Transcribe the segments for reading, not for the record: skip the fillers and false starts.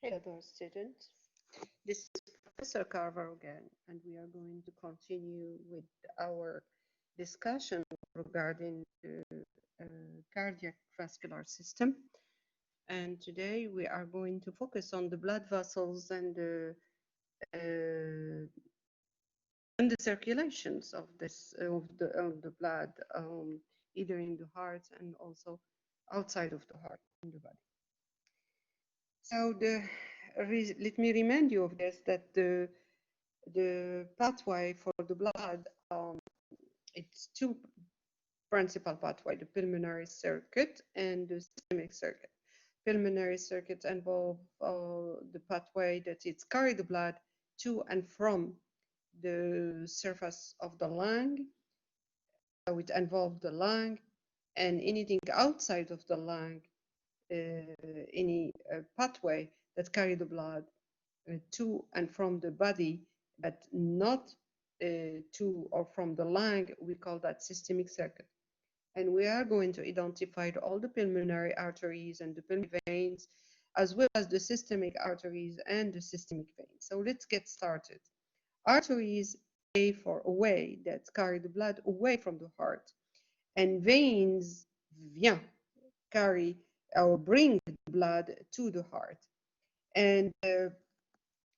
Hello, dear students. This is Professor Carver again, and we are going to continue with our discussion regarding the cardiac vascular system. And today we are going to focus on the blood vessels uh, and the circulations of the blood, either in the heart and also outside of the heart in the body. So let me remind you of this, that the pathway for the blood, it's two principal pathway, the pulmonary circuit and the systemic circuit. Pulmonary circuit involve the pathway that it's carry the blood to and from the surface of the lung. So it involves the lung, and anything outside of the lung, any pathway that carry the blood to and from the body, but not to or from the lung, we call that systemic circuit. And we are going to identify all the pulmonary arteries and the pulmonary veins, as well as the systemic arteries and the systemic veins. So let's get started. Arteries A for away, that carry the blood away from the heart, and veins, vient, carry or bring the blood to the heart. And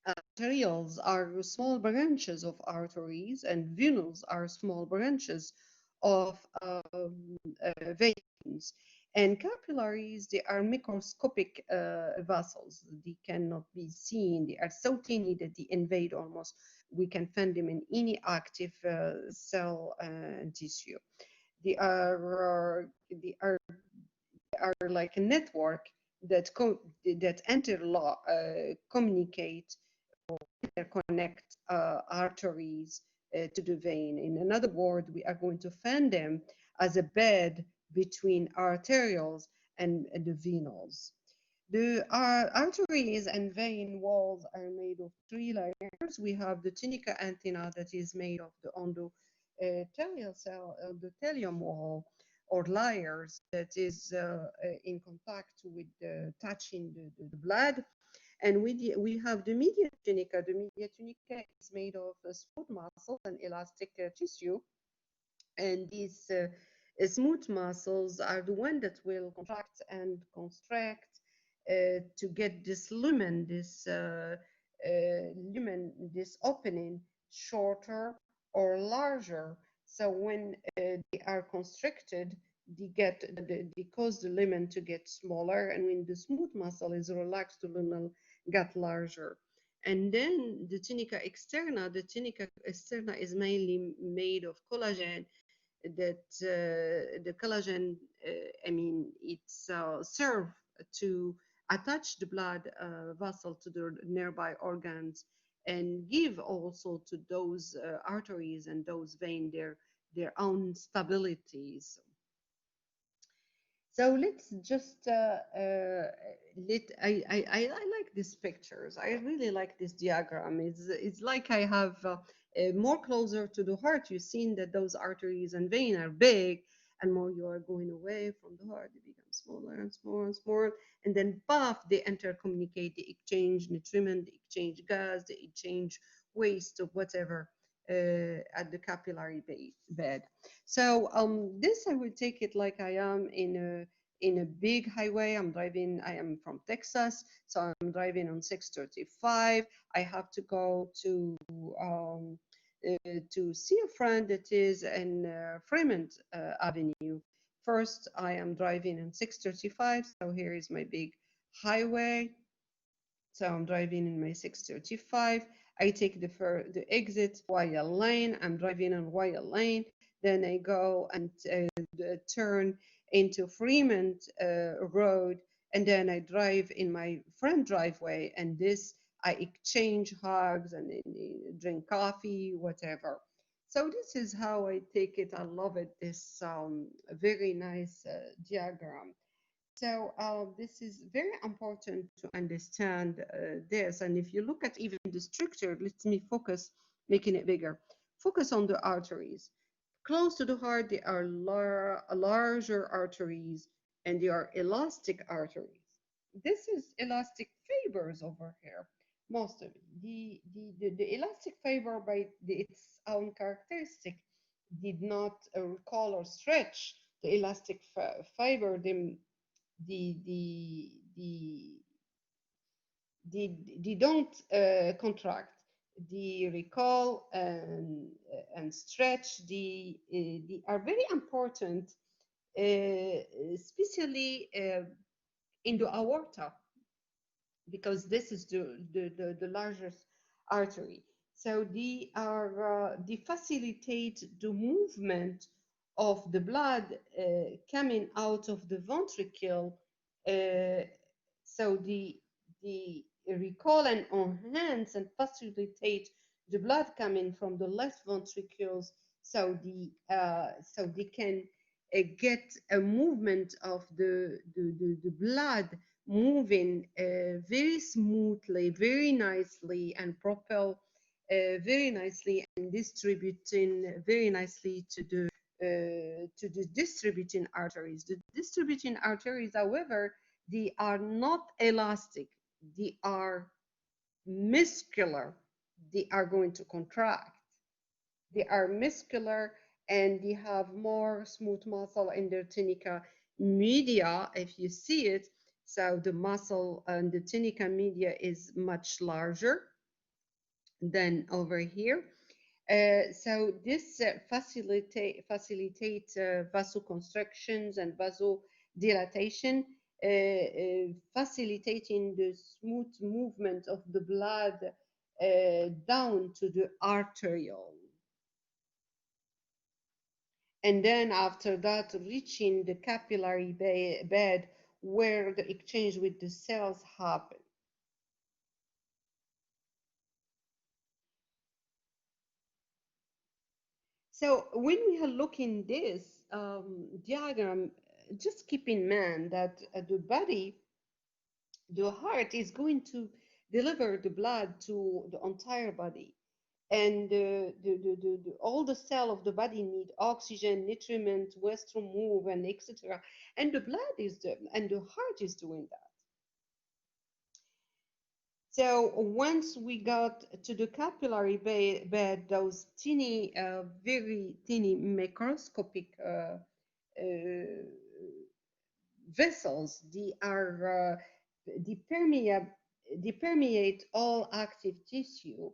arterioles are small branches of arteries, and venules are small branches of veins. And capillaries, they are microscopic vessels. They cannot be seen. They are so tiny that they invade almost. We can find them in any active cell and tissue. They are like a network that communicate connect arteries to the vein. In another word, we are going to find them as a bed between arterioles and the venules. The arteries and vein walls are made of three layers. We have the tunica antenna that is made of the endothelial cell, the thelium wall, or layers that is in contact with touching the blood. And we have the media tunica. The media tunica is made of smooth muscles and elastic tissue. And these smooth muscles are the one that will contract and constrict to get this this opening shorter or larger. So when they are constricted, they cause the lumen to get smaller, and when the smooth muscle is relaxed, the lumen get larger. And then the tunica externa is mainly made of collagen, that the collagen, it's serve to attach the blood vessel to the nearby organs, and give also to those arteries and those veins their own stabilities. So let's just I like these pictures. I really like this diagram. It's like I have more closer to the heart. You've seen that those arteries and veins are big, and more you are going away from the heart, they become smaller and smaller and smaller. And then, puff, they intercommunicate, they exchange nutriment, they exchange gas, they exchange waste or whatever at the capillary bed. So this I will take it like I am in a big highway. I am from Texas, so I'm driving on 635. I have to go to see a friend that is in Fremont Avenue. First, I am driving on 635, so here is my big highway. So I'm driving in my 635. I take the exit Royal Lane. I'm driving on Royal Lane. Then I go and turn into Fremont Road. And then I drive in my front driveway. And this, I exchange hugs and drink coffee, whatever. So this is how I take it. I love it. This very nice diagram. So this is very important to understand this. And if you look at even the structure, let me focus, making it bigger. Focus on the arteries. Close to the heart, they are larger arteries, and they are elastic arteries. this is elastic fibers over here, most of it. The elastic fiber by its own characteristic did not recall or stretch the elastic fiber. The they don't contract. The recall and stretch, they are very important, especially in the aorta, because this is the largest artery. So they facilitate the movement of the blood coming out of the ventricle. Uh, so the recall and enhance and facilitate the blood coming from the left ventricles. So they can get a movement of the blood moving very smoothly, very nicely, and propel very nicely and distributing very nicely to the distributing arteries. The distributing arteries, however, they are not elastic. They are muscular. They are going to contract. They are muscular and they have more smooth muscle in their tunica media, if you see it. So the muscle and the tunica media is much larger than over here. So this facilitate vasoconstrictions and vasodilatation, facilitating the smooth movement of the blood down to the arteriole. And then after that, reaching the capillary bed where the exchange with the cells happen. So when we are looking this diagram, just keep in mind that the body, the heart is going to deliver the blood to the entire body. And all the cell of the body need oxygen, nutriment, waste to move, and etc. And the blood and the heart is doing that. So once we got to the capillary bed, those teeny, very teeny microscopic vessels, they permeate all active tissue.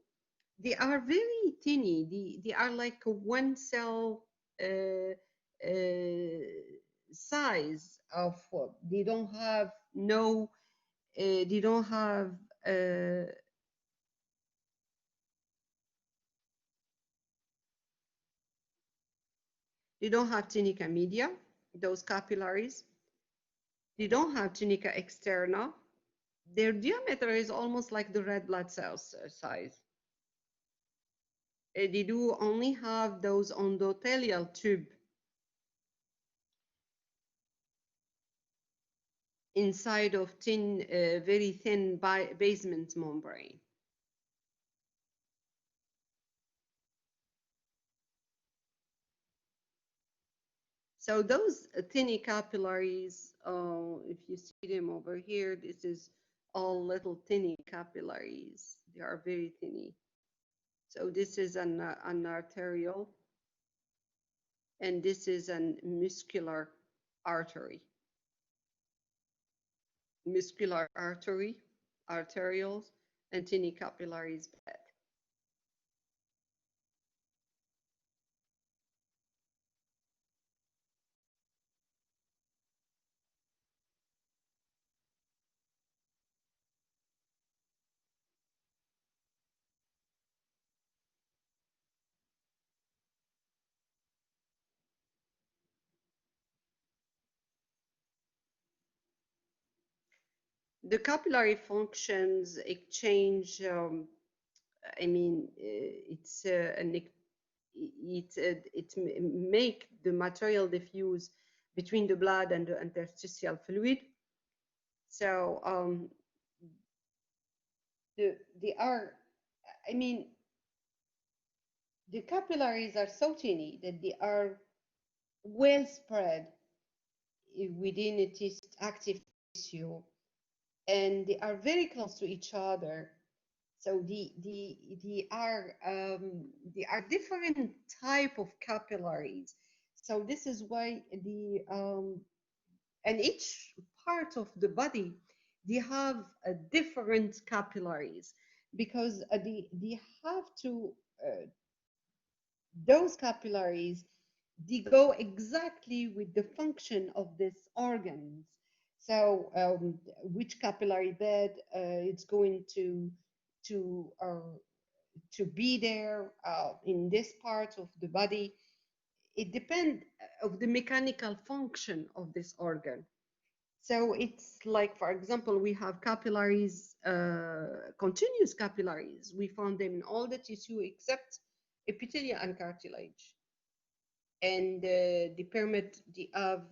They are very teeny. They are like a one cell uh, size of what they don't have no they don't have they don't have tunica media, those capillaries. They don't have tunica externa. Their diameter is almost like the red blood cells size. They do only have those endothelial tube inside of thin, very thin basement membrane. So those tiny capillaries, if you see them over here, this is all little tiny capillaries. They are very tiny. So this is an arterial, and this is a muscular artery. Muscular artery, arterioles, and tiny capillaries bed. The capillary functions exchange, I mean, it's an it make the material diffuse between the blood and the interstitial fluid. So they are, I mean, the capillaries are so tiny that they are well spread within a active tissue. and they are very close to each other. So they are different type of capillaries. So this is why the and each part of the body, they have different capillaries, because they have to those capillaries, they go exactly with the function of these organs. So which capillary bed it's going to uh, to be there in this part of the body, it depends of the mechanical function of this organ. So it's like, for example, we have capillaries, continuous capillaries. We found them in all the tissue except epithelium and cartilage. And the pyramid, they have,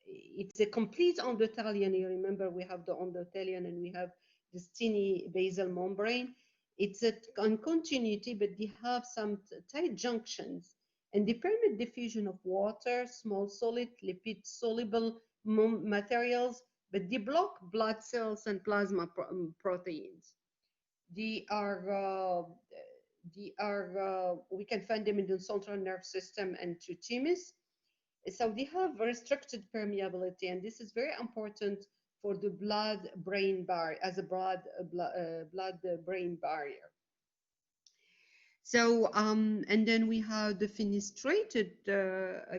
it's a complete endothelium. You remember we have the endothelium and we have the skinny basal membrane. It's a continuity, but they have some tight junctions, and they permit diffusion of water, small solid, lipid soluble materials, but they block blood cells and plasma proteins. They are we can find them in the central nervous system and to thymus. So they have restricted permeability, and this is very important for the blood-brain barrier, as a blood-brain barrier. So, and then we have the fenestrated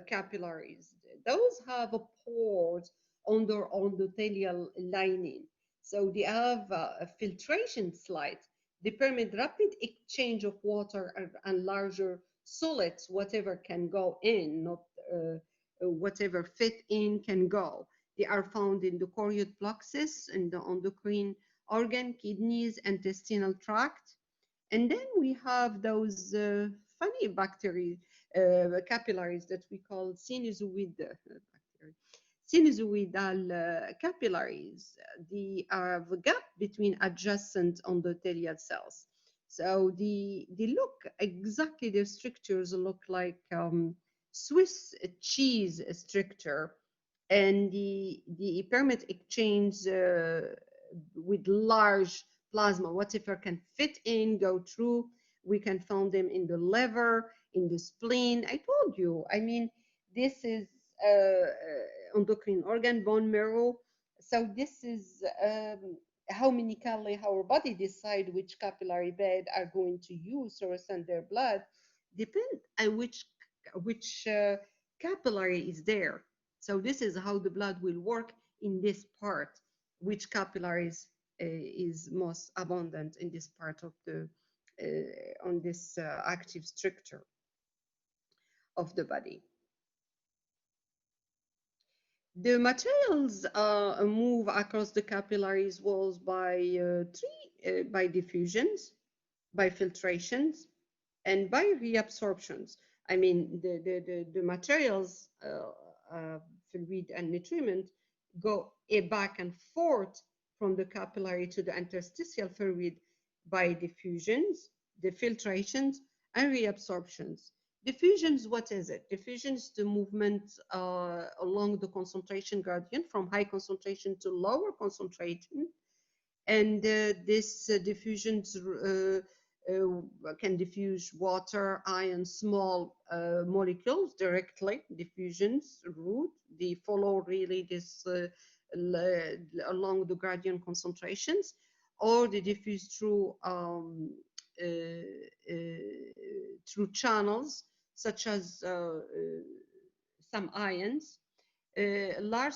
capillaries. Those have a pores under endothelial lining. So they have a filtration slide. They permit rapid exchange of water and larger solids, whatever can go in, not whatever fit in can go. They are found in the choroid plexus, in the endocrine organ, kidneys, intestinal tract. And then we have those funny bacteria, capillaries that we call sinusoidal capillaries. They have a gap between adjacent endothelial cells. So they look exactly, their structures look like Swiss cheese structure, and the permit exchange with large plasma, whatever can fit in, go through. We can find them in the liver, in the spleen. I told you, I mean, this is endocrine organ, bone marrow. So this is how many calories our body decide which capillary bed are going to use to send their blood, depend on which capillary is there. So this is how the blood will work in this part, which capillaries is most abundant in this part of the on this active structure of the body. The materials move across the capillaries walls by diffusions, by filtrations, and by reabsorptions. I mean, the materials, fluid and nutriment, go back and forth from the capillary to the interstitial fluid by diffusions, the filtrations, and reabsorptions. Diffusions, what is it? Diffusion is the movement along the concentration gradient from high concentration to lower concentration. And this diffusions can diffuse water, iron, small molecules directly. Diffusions route, they follow really this along the gradient concentrations, or they diffuse uh, through channels such as some ions. Large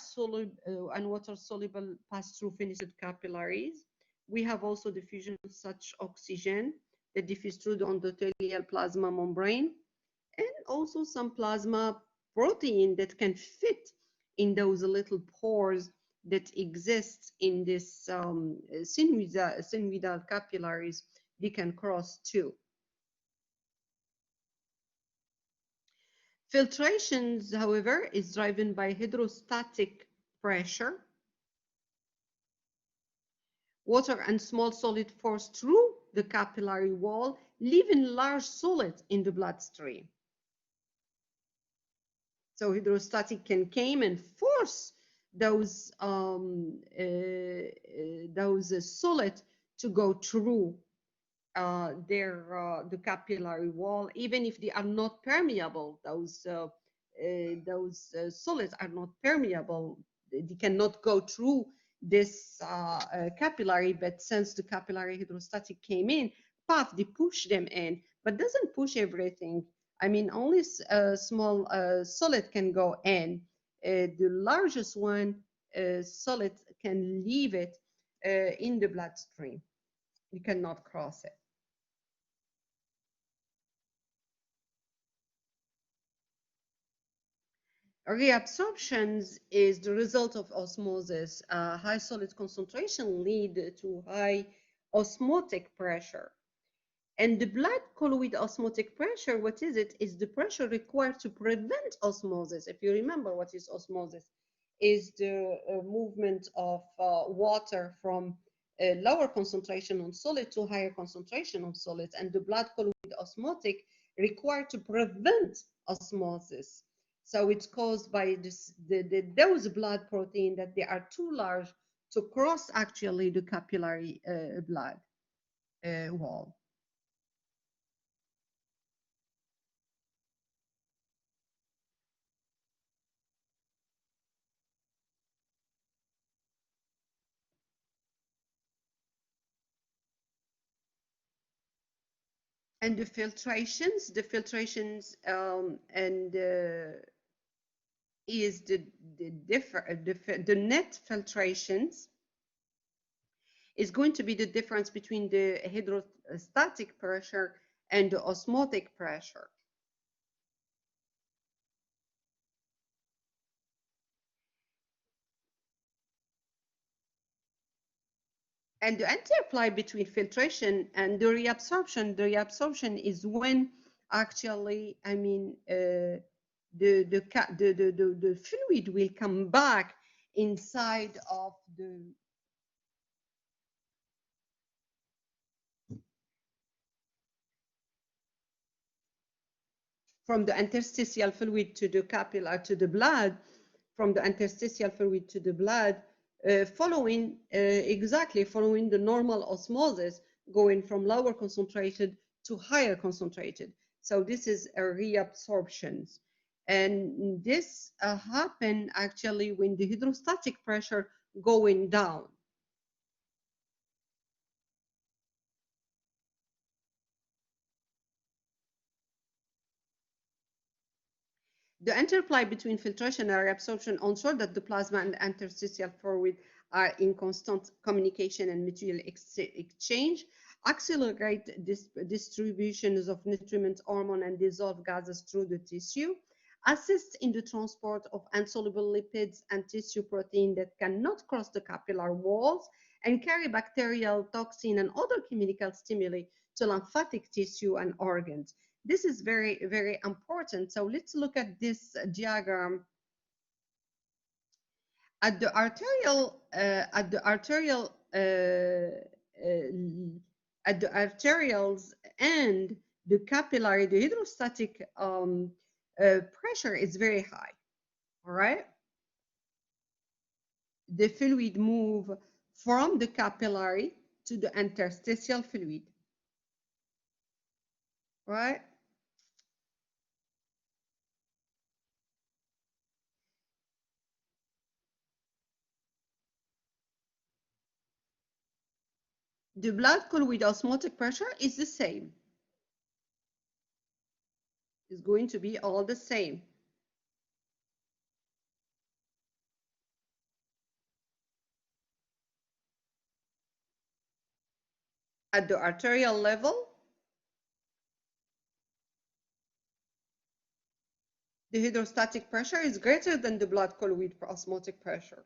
and water soluble pass through finished capillaries. We have also diffusion of such oxygen that diffuse through the endothelial plasma membrane, and also some plasma protein that can fit in those little pores that exist in this synovial capillaries. They can cross too. Filtrations, however, is driven by hydrostatic pressure. Water and small solid force through the capillary wall, leaving large solids in the bloodstream. So hydrostatic can come and force those solid to go through the capillary wall, even if they are not permeable. Those solids are not permeable. They cannot go through this capillary, but since the capillary hydrostatic came in, path, they push them in, but doesn't push everything. I mean, only a small solid can go in. The largest one solid can leave it in the bloodstream. You cannot cross it. Reabsorptions is the result of osmosis. High solid concentration lead to high osmotic pressure. And the blood colloid osmotic pressure, what is it? Is the pressure required to prevent osmosis. If you remember what is osmosis, is the movement of water from a lower concentration on solid to higher concentration on solids. And the blood colloid osmotic required to prevent osmosis. So it's caused by those blood protein that they are too large to cross actually the capillary blood wall. And the filtrations and is the net filtrations is going to be the difference between the hydrostatic pressure and the osmotic pressure. And the interplay between filtration and the reabsorption is when actually, I mean, the fluid will come back inside of the from the interstitial fluid to the capillary to the blood, from the interstitial fluid to the blood, following the normal osmosis, going from lower concentrated to higher concentrated. So this is a reabsorption. And this happen actually when the hydrostatic pressure going down. The interplay between filtration and reabsorption ensures that the plasma and the interstitial fluid are in constant communication and material exchange, accelerate distributions of nutrients, hormone, and dissolved gases through the tissue, assist in the transport of insoluble lipids and tissue protein that cannot cross the capillary walls, and carry bacterial, toxin, and other chemical stimuli to lymphatic tissue and organs. This is very, very important. So let's look at this diagram. At the arterial, at the arterials and the capillary, the hydrostatic pressure is very high. All right. The fluid move from the capillary to the interstitial fluid. Right. The blood colloid osmotic pressure is the same. It's going to be all the same. At the arterial level, the hydrostatic pressure is greater than the blood colloid osmotic pressure.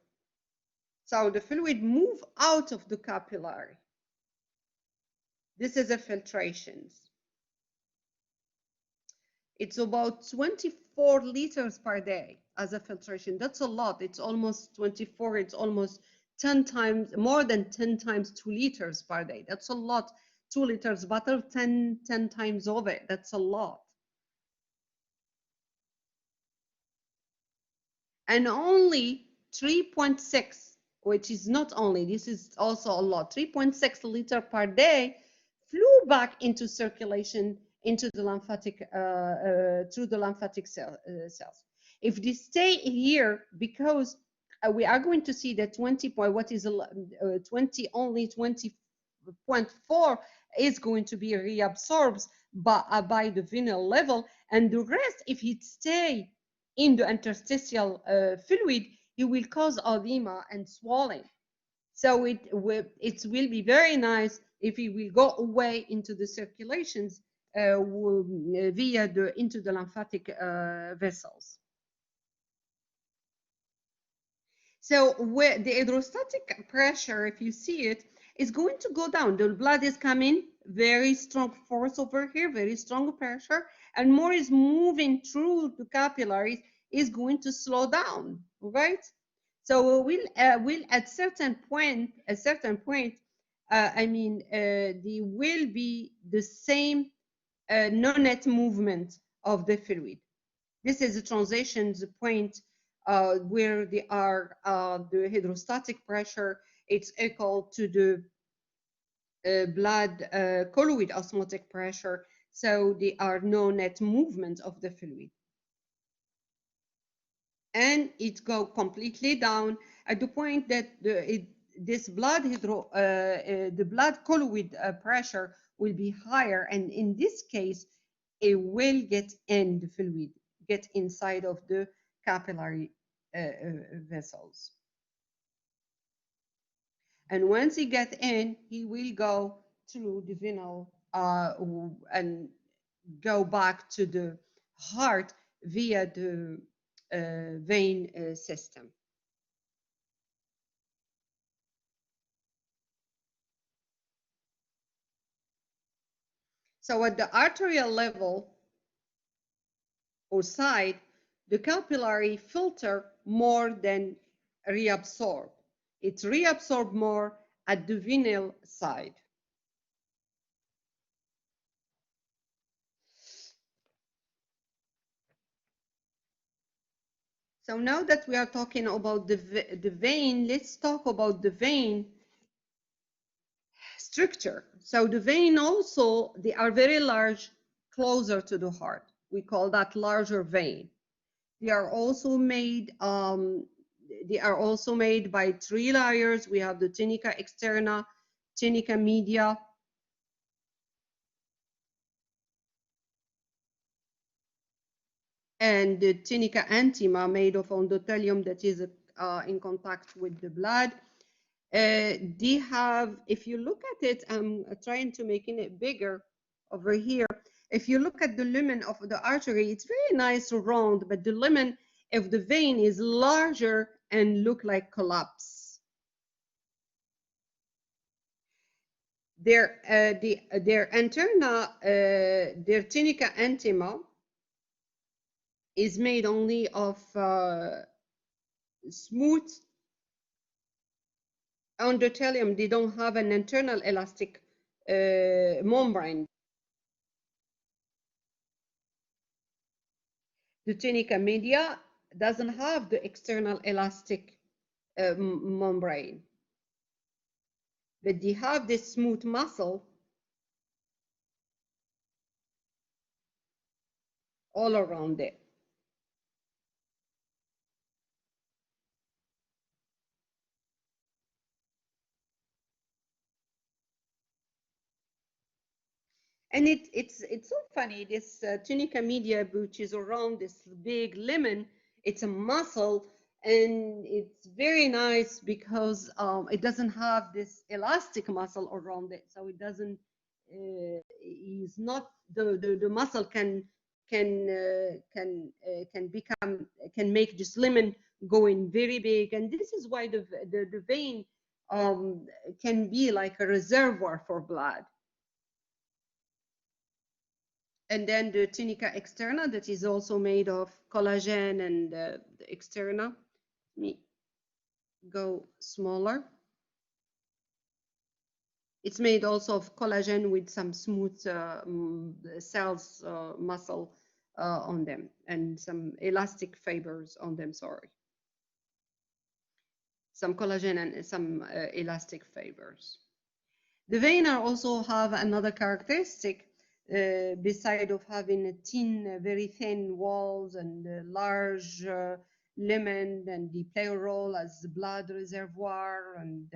So the fluid move out of the capillary. This is a filtration. It's about 24 liters per day as a filtration. That's a lot. It's almost 24. It's almost 10 times, more than 10 times 2 liters per day. That's a lot. 2 liters butter, 10 times of it. That's a lot. And only 3.6, which is not only, this is also a lot, 3.6 liter per day flew back into circulation into the lymphatic, through the lymphatic cells. If they stay here, because we are going to see that 20 point, what is 20, only 20.4 is going to be reabsorbed by the venal level, and the rest, if it stay in the interstitial fluid, it will cause edema and swelling. So it will be very nice if it will go away into the circulations via into the lymphatic vessels. So where the hydrostatic pressure, if you see it, is going to go down. The blood is coming, very strong force over here, very strong pressure, and more is moving through the capillaries, is going to slow down, right? So we'll at certain point, there will be the same no-net movement of the fluid. This is the transition point where the hydrostatic pressure, it's equal to the blood colloid osmotic pressure. So there are no net movement of the fluid. And it go completely down at the point that this blood the blood colloid pressure will be higher, and in this case it will get in the fluid, get inside of the capillary vessels. And once he get in, he will go through the venal and go back to the heart via the vein system. So at the arterial level or side, the capillary filter more than reabsorb. It reabsorb more at the venal side. So now that we are talking about the vein, let's talk about the vein structure. So the vein also, they are very large, closer to the heart. We call that larger vein. They are also made by three layers. We have the tunica externa, tunica media, and the tunica intima, made of endothelium that is in contact with the blood. They have, if you look at it, I'm trying to make it bigger over here. If you look at the lumen of the artery, it's very nice round, but the lumen of the vein is larger and look like collapse. Their antenna, their tunica intima, is made only of smooth endothelium. They don't have an internal elastic membrane. The tunica media doesn't have the external elastic membrane, but they have this smooth muscle all around it. And it's so funny, this tunica media, which is around this big lumen, it's a muscle, and it's very nice because it doesn't have this elastic muscle around it, so it doesn't is not the muscle can make this lumen going very big, and this is why the vein can be like a reservoir for blood. And then the tunica externa, that is also made of collagen, and the externa, let me go smaller. It's made also of collagen with some smooth cells, muscle on them, and some elastic fibers on them, sorry. some collagen and some elastic fibers. The vein also have another characteristic, beside of having a thin, very thin walls and large lumen and the pleural as the blood reservoir, and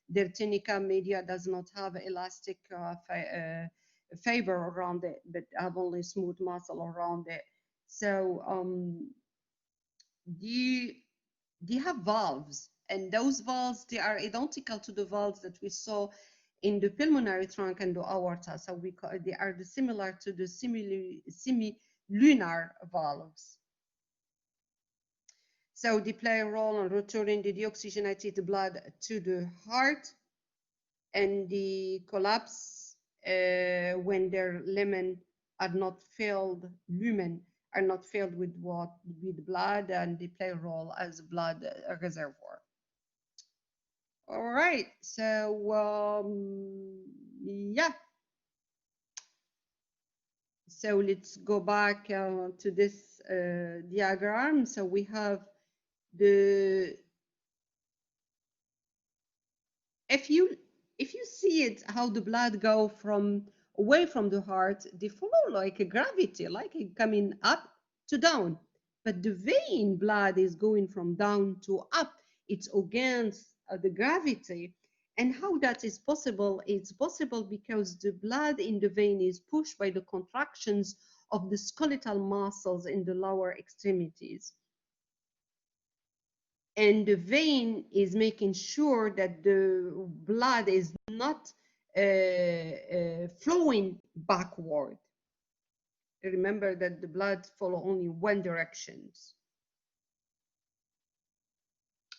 their tunica media does not have elastic fiber around it, but have only smooth muscle around it. So they have valves, and those valves, they are identical to the valves that we saw in the pulmonary trunk and the aorta. So they are similar to the semilunar valves. So they play a role in returning the deoxygenated blood to the heart, and they collapse when their lumen are not filled with blood, and they play a role as blood reservoir. All right, so yeah. So let's go back to this diagram. So we have if you see it, how the blood go from away from the heart, they follow like a gravity, like coming up to down. But the vein blood is going from down to up. It's against the gravity. And how that is possible? It's possible because the blood in the vein is pushed by the contractions of the skeletal muscles in the lower extremities. And the vein is making sure that the blood is not flowing backward. Remember that the blood follow only one direction.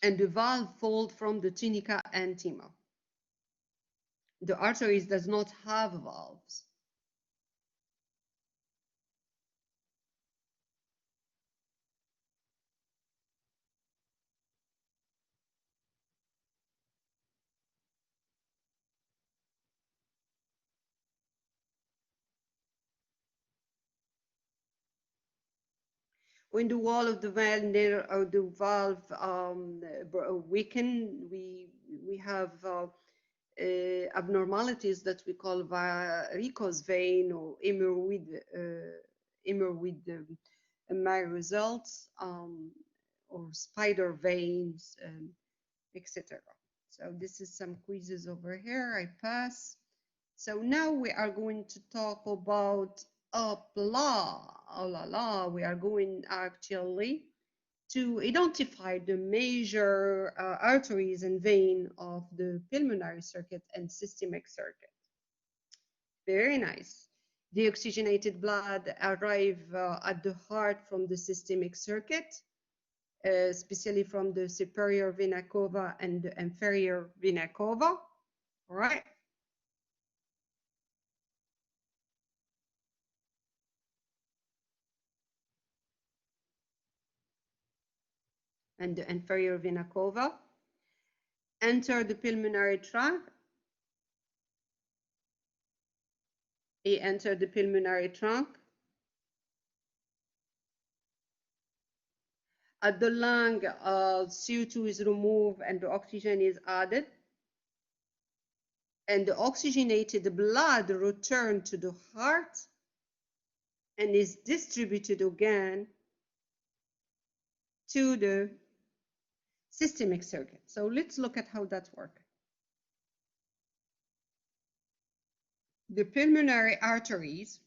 And the valve fold from the tunica and tima. The arteries does not have valves. When the wall of the vein or the valve weaken, we have abnormalities that we call varicose vein or hemorrhoid my results, or spider veins, etc. So this is some quizzes over here. I pass. So now we are going to talk about we are going actually to identify the major arteries and vein of the pulmonary circuit and systemic circuit. Very nice. The oxygenated blood arrive at the heart from the systemic circuit, especially from the superior vena cava and the inferior vena cava. All right. And the inferior vena cava enter the pulmonary trunk. He entered the pulmonary trunk. At the lung, CO2 is removed and the oxygen is added. And the oxygenated blood returned to the heart and is distributed again to the systemic circuit. So let's look at how that works. The pulmonary arteries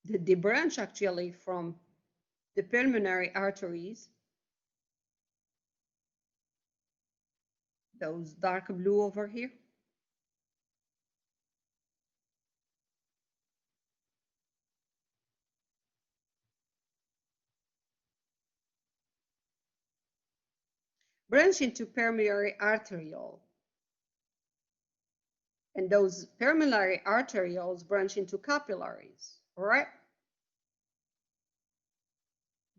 they branch actually from the pulmonary arteries, those dark blue over here. Branch into pulmonary arteriole. And those pulmonary arterioles branch into capillaries, all right?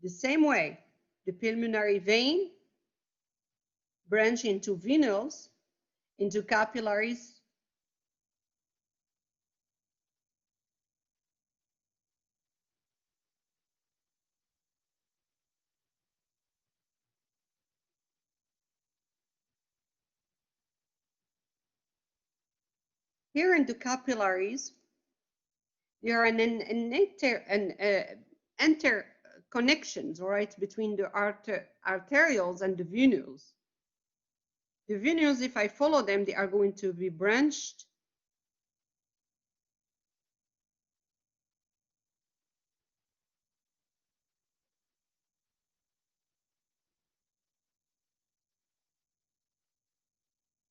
The same way, the pulmonary vein branch into venules, into capillaries, Here in the capillaries, there are an interconnections, right, between the arterioles and the venules. The venules, if I follow them, they are going to be branched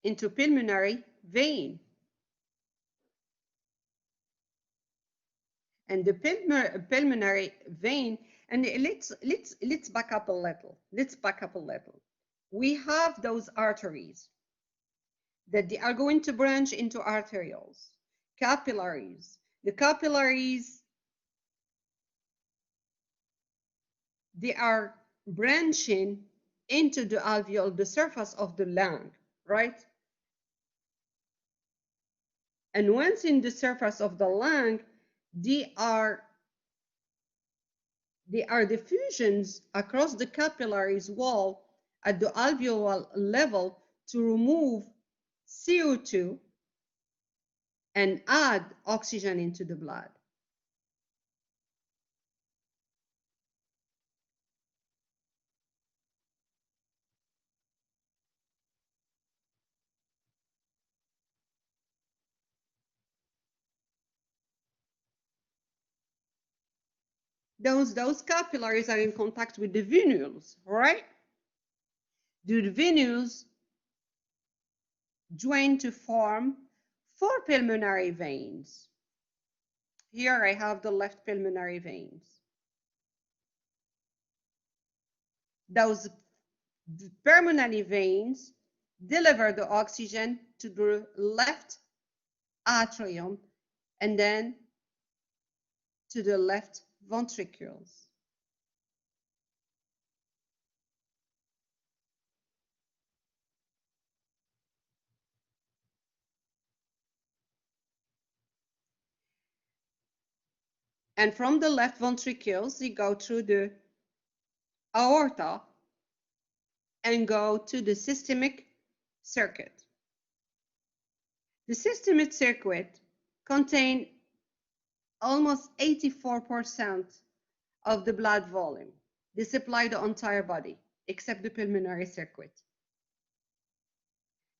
into pulmonary vein. And the pulmonary vein, and let's back up a little. Let's back up a little. We have those arteries that they are going to branch into arterioles, capillaries. The capillaries, they are branching into the alveoli, the surface of the lung, right? And once in the surface of the lung, they are diffusions across the capillaries wall at the alveolar level to remove CO2 and add oxygen into the blood. Those capillaries are in contact with the venules, right? The venules join to form 4 pulmonary veins. Here I have the left pulmonary veins. Those pulmonary veins deliver the oxygen to the left atrium and then to the left ventricles. And from the left ventricles, they go through the aorta and go to the systemic circuit. The systemic circuit contains almost 84% of the blood volume. They supply the entire body, except the pulmonary circuit.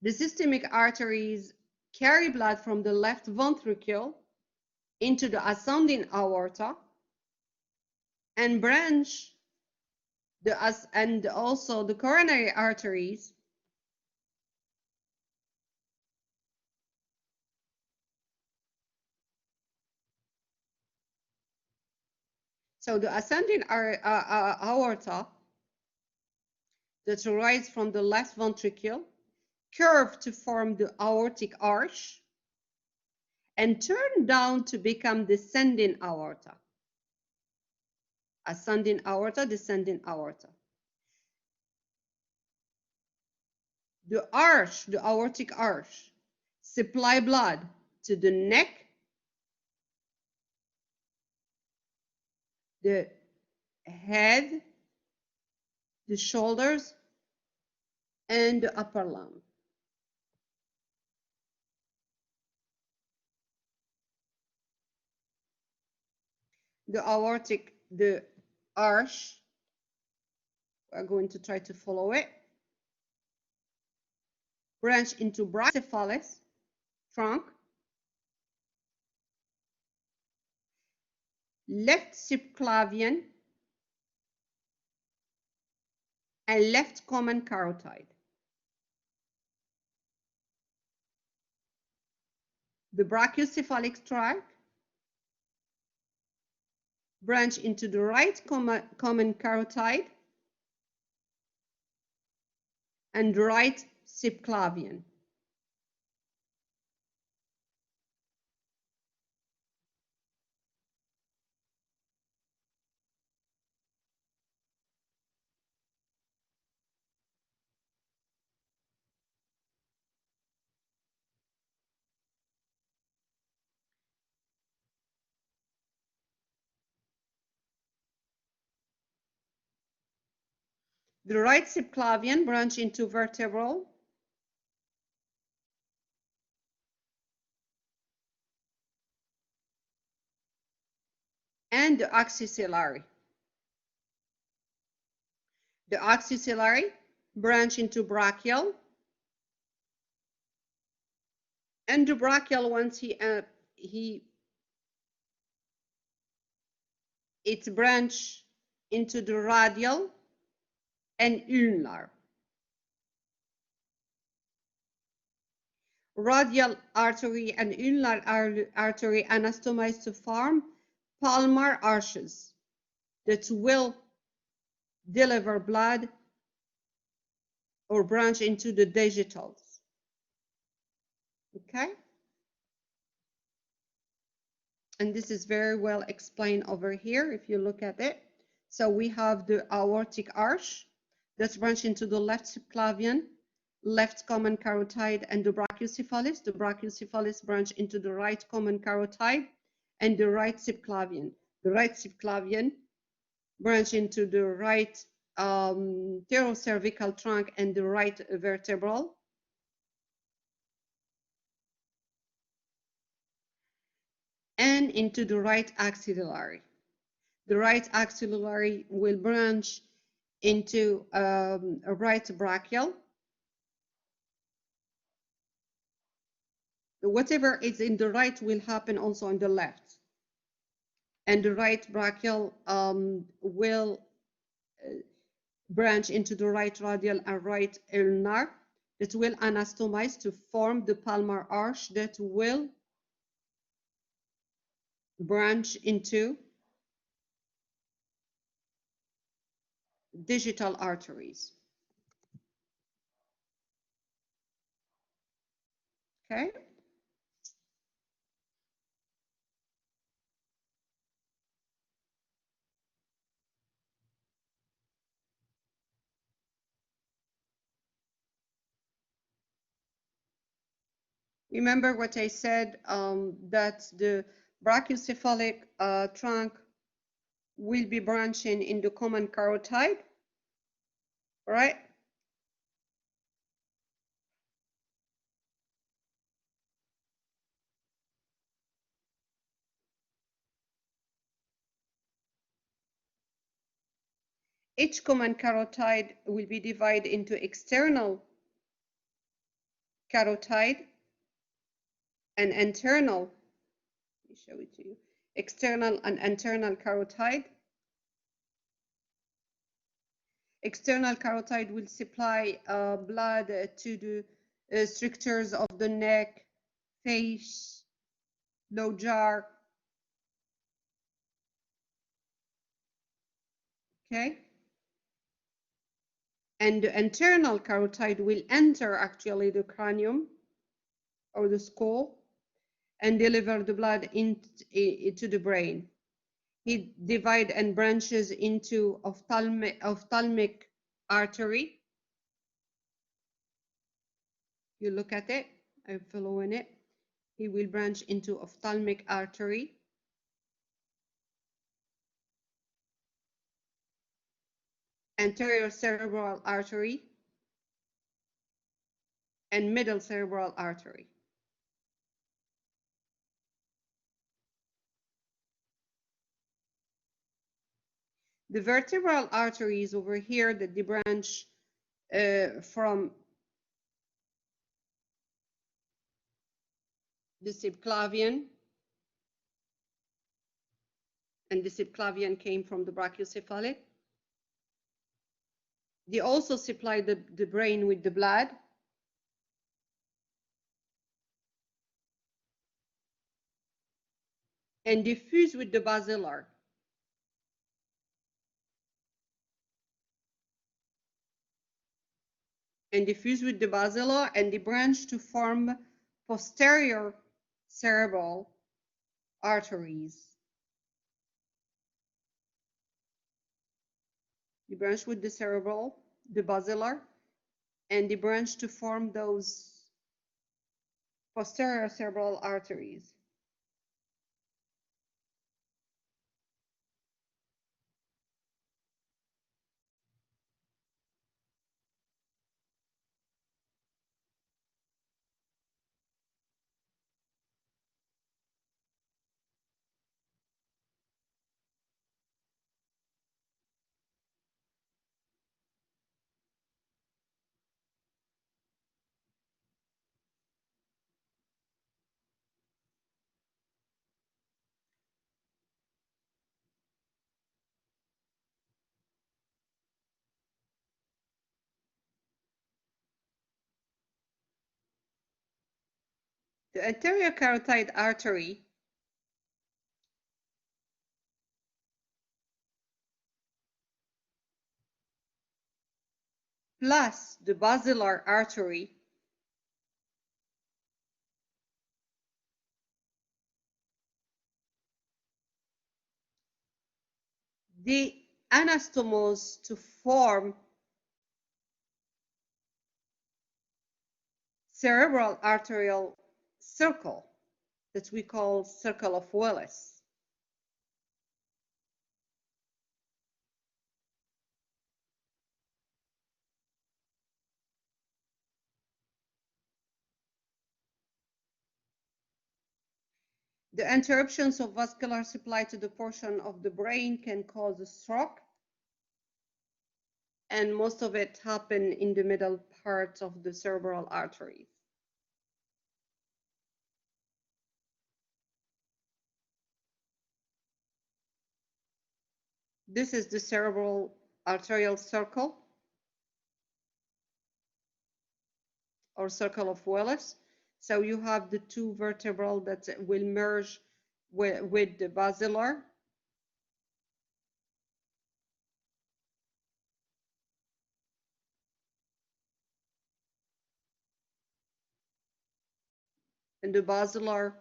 The systemic arteries carry blood from the left ventricle into the ascending aorta and branch and also the coronary arteries so the ascending aorta that arises from the left ventricle curve to form the aortic arch and turn down to become descending aorta. Ascending aorta, descending aorta. The arch, the aortic arch, supply blood to the neck, the head, the shoulders, and the upper lung. The aortic, the arch, we're going to try to follow it, branch into brachycephalus, trunk, left subclavian, and left common carotid. The brachiocephalic tract branch into the right common carotid and right subclavian. The right subclavian branch into vertebral and the axillary. The axillary branch into brachial, and the brachial, once it's branch into the radial and ulnar. Radial artery and ulnar artery anastomize to form palmar arches that will deliver blood or branch into the digitals. Okay? And this is very well explained over here if you look at it. So we have the aortic arch that's branched into the left subclavian, left common carotid, and the brachiocephalus. The brachiocephalus branch into the right common carotid and the right subclavian. The right subclavian branch into the right thoracocervical trunk and the right vertebral. And into the right axillary. The right axillary will branch into a right brachial. Whatever is in the right will happen also on the left. And the right brachial will branch into the right radial and right ulnar that will anastomize to form the palmar arch that will branch into digital arteries. Okay. Remember what I said, that the brachiocephalic trunk will be branching in the common carotid, right? Each common carotid will be divided into external carotid and internal. Let me show it to you. External and internal carotid. External carotid will supply blood to the structures of the neck, face, low jaw. Okay. And the internal carotid will enter actually the cranium or the skull and deliver the blood into the brain. It divides and branches into ophthalmic artery. You look at it, I'm following it. He will branch into ophthalmic artery. Anterior cerebral artery and middle cerebral artery. The vertebral arteries over here that they branch from the subclavian, and the subclavian came from the brachiocephalic. They also supply the brain with the blood. And diffuse with the basilar. And diffuse with the basilar, and they branch to form posterior cerebral arteries. They branch with the cerebral, the basilar, and they branch to form those posterior cerebral arteries. The anterior carotid artery plus the basilar artery they anastomose to form cerebral arterial circle that we call circle of Willis. The interruptions of vascular supply to the portion of the brain can cause a stroke, and most of it happen in the middle part of the cerebral arteries. This is the cerebral arterial circle or circle of Willis. So you have the two vertebrae that will merge with the basilar. And the basilar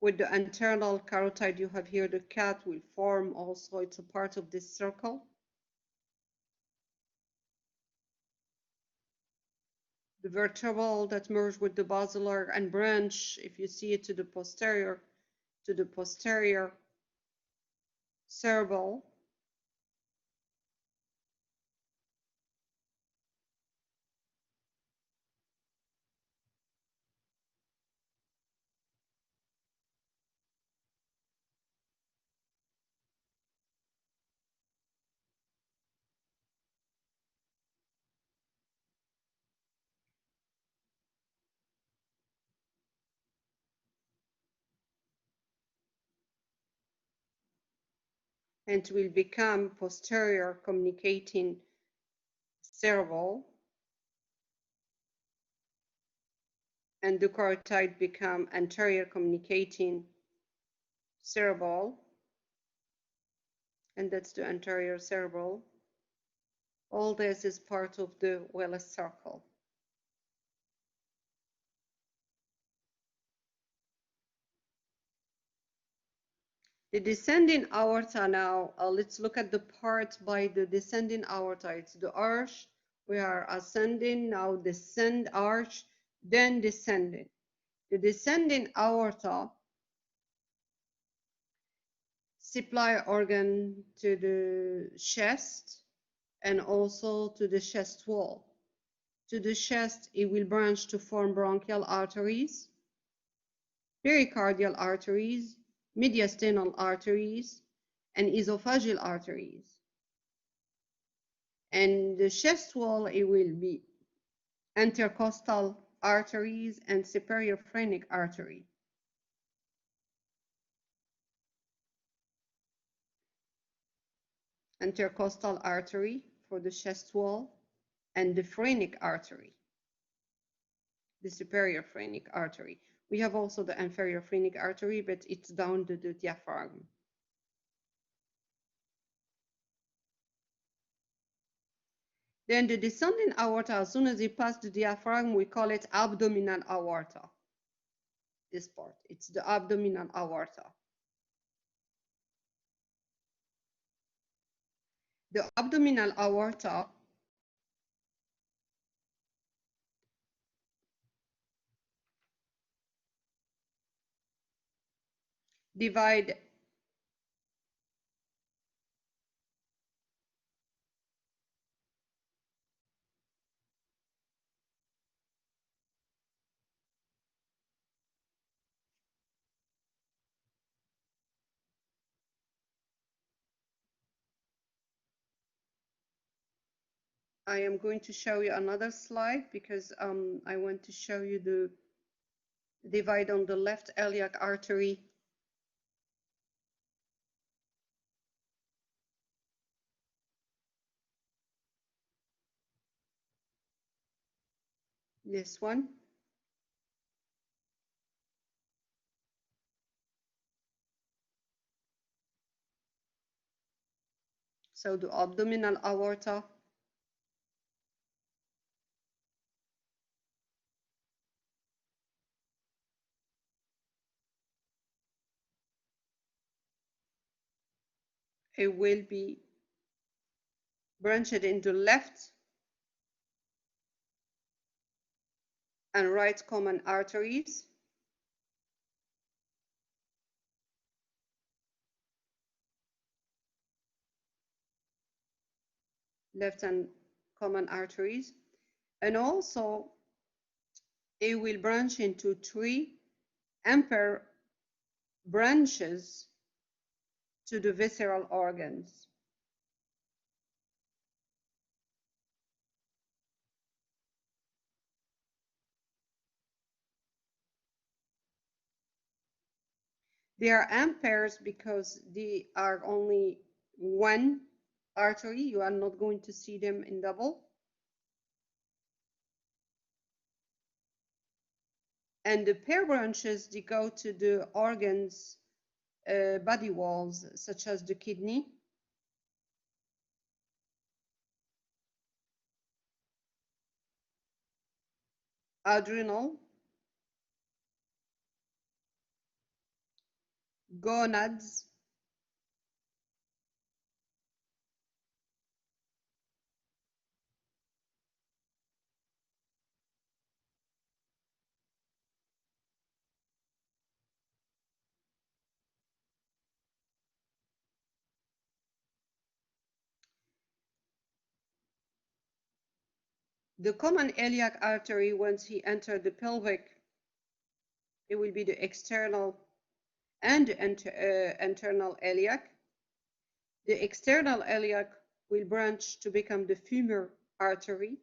with the internal carotid, you have here the cat will form also, it's a part of this circle. The vertebral that merge with the basilar and branch, if you see it to the posterior cerebral. And will become posterior communicating cerebral, and the carotid become anterior communicating cerebral, and that's the anterior cerebral. All this is part of the Willis circle. The descending aorta now, let's look at the part by the descending aorta. It's the arch. We are ascending, now descend arch, then descending. The descending aorta supply organ to the chest and also to the chest wall. To the chest, it will branch to form bronchial arteries, pericardial arteries, mediastinal arteries, and esophageal arteries. And the chest wall, it will be intercostal arteries and superior phrenic artery. Intercostal artery for the chest wall, and the phrenic artery, the superior phrenic artery. We have also the inferior phrenic artery, but it's down to the diaphragm. Then the descending aorta, as soon as it passes the diaphragm, we call it abdominal aorta. This part, it's the abdominal aorta. The abdominal aorta divide I am going to show you another slide because I want to show you the divide on the left iliac artery. This one. So the abdominal aorta it will be branched into left and right common arteries, left and common arteries, and also it will branch into 3 ampere branches to the visceral organs. They are amperes because they are only one artery. You are not going to see them in double. And the pair branches, they go to the organs, body walls, such as the kidney, adrenal, gonads, the common iliac artery. Once he enters the pelvic, it will be the external and internal iliac. The external iliac will branch to become the femur artery.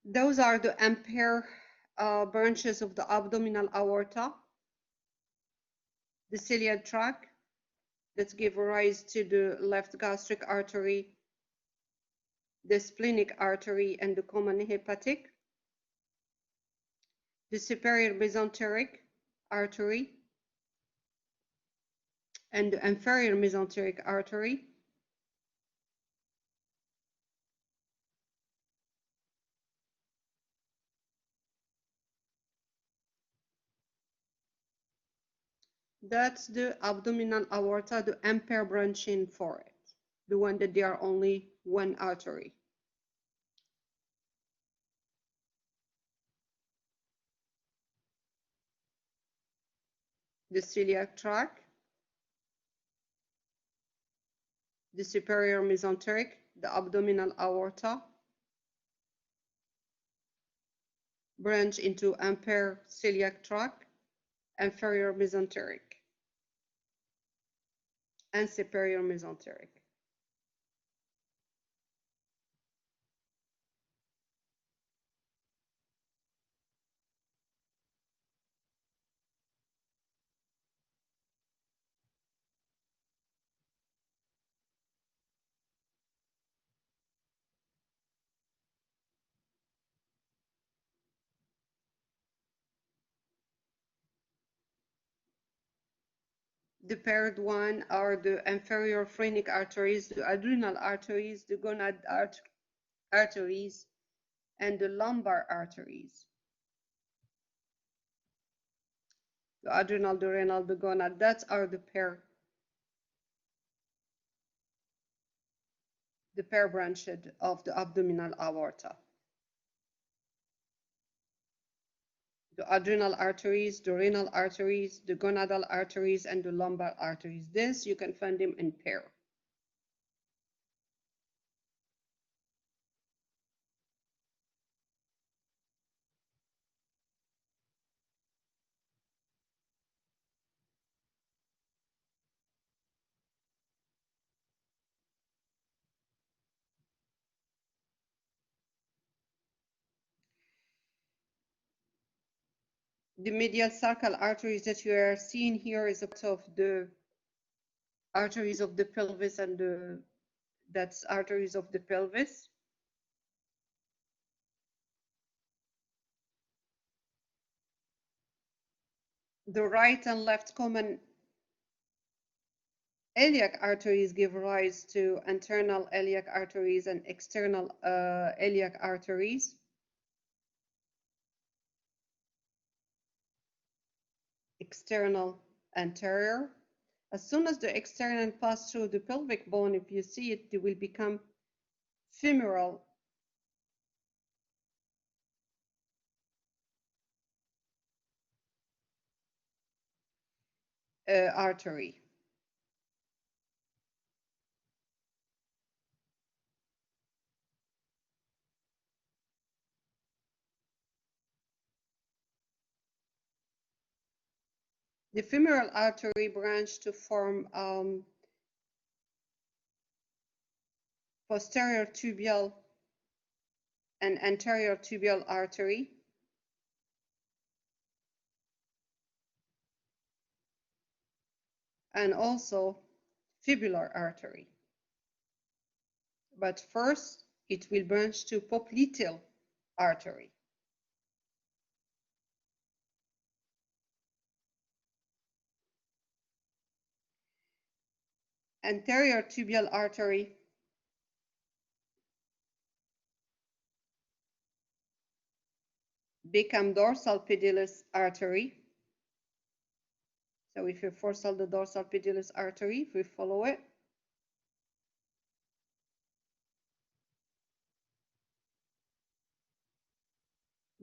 Those are the ampere branches of the abdominal aorta, the celiac tract that give rise to the left gastric artery, the splenic artery, and the common hepatic, the superior mesenteric artery, and the inferior mesenteric artery, that's the abdominal aorta, the ampere branching for it, the one that they are only one artery. The celiac tract, the superior mesenteric, the abdominal aorta, branch into ampere celiac tract, inferior mesenteric, and superior mesenteric. The paired one are the inferior phrenic arteries, the adrenal arteries, the gonad arteries, and the lumbar arteries. The adrenal, the renal, the gonad, that's are the pair branched of the abdominal aorta. The adrenal arteries, the renal arteries, the gonadal arteries, and the lumbar arteries. This, you can find them in pair. The medial sulcal arteries that you are seeing here is a part of the arteries of the pelvis, and that's arteries of the pelvis. The right and left common iliac arteries give rise to internal iliac arteries and external iliac arteries. External, anterior. As soon as the external pass through the pelvic bone, if you see it, it will become femoral artery. The femoral artery branch to form posterior tibial and anterior tibial artery. And also fibular artery. But first, it will branch to popliteal artery. Anterior tibial artery become dorsal pedis artery. So if you forestal the dorsal pedis artery, if we follow it,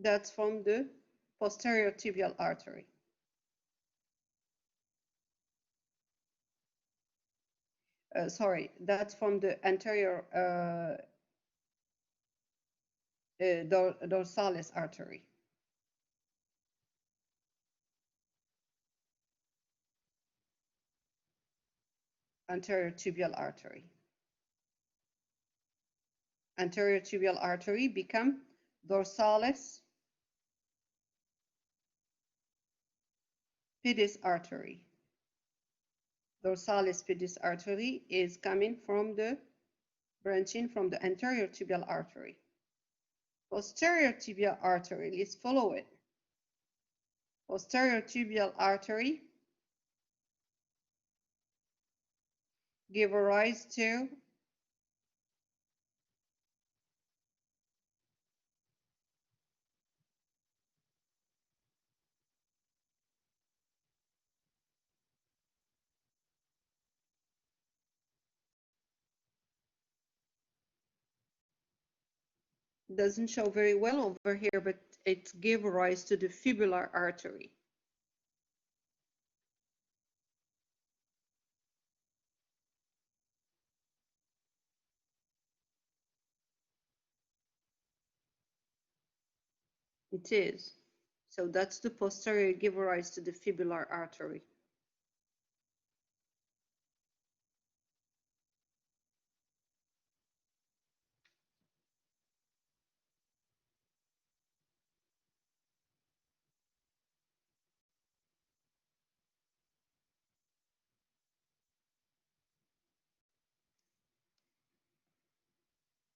that's from the posterior tibial artery. Sorry, that's from the anterior dorsalis artery. Anterior tibial artery. Anterior tibial artery become dorsalis pedis artery. Dorsalis pedis artery is coming from the branching from the anterior tibial artery. Posterior tibial artery, let's follow it. Posterior tibial artery give rise to doesn't show very well over here, but it gave rise to the fibular artery. It is. So that's the posterior give rise to the fibular artery.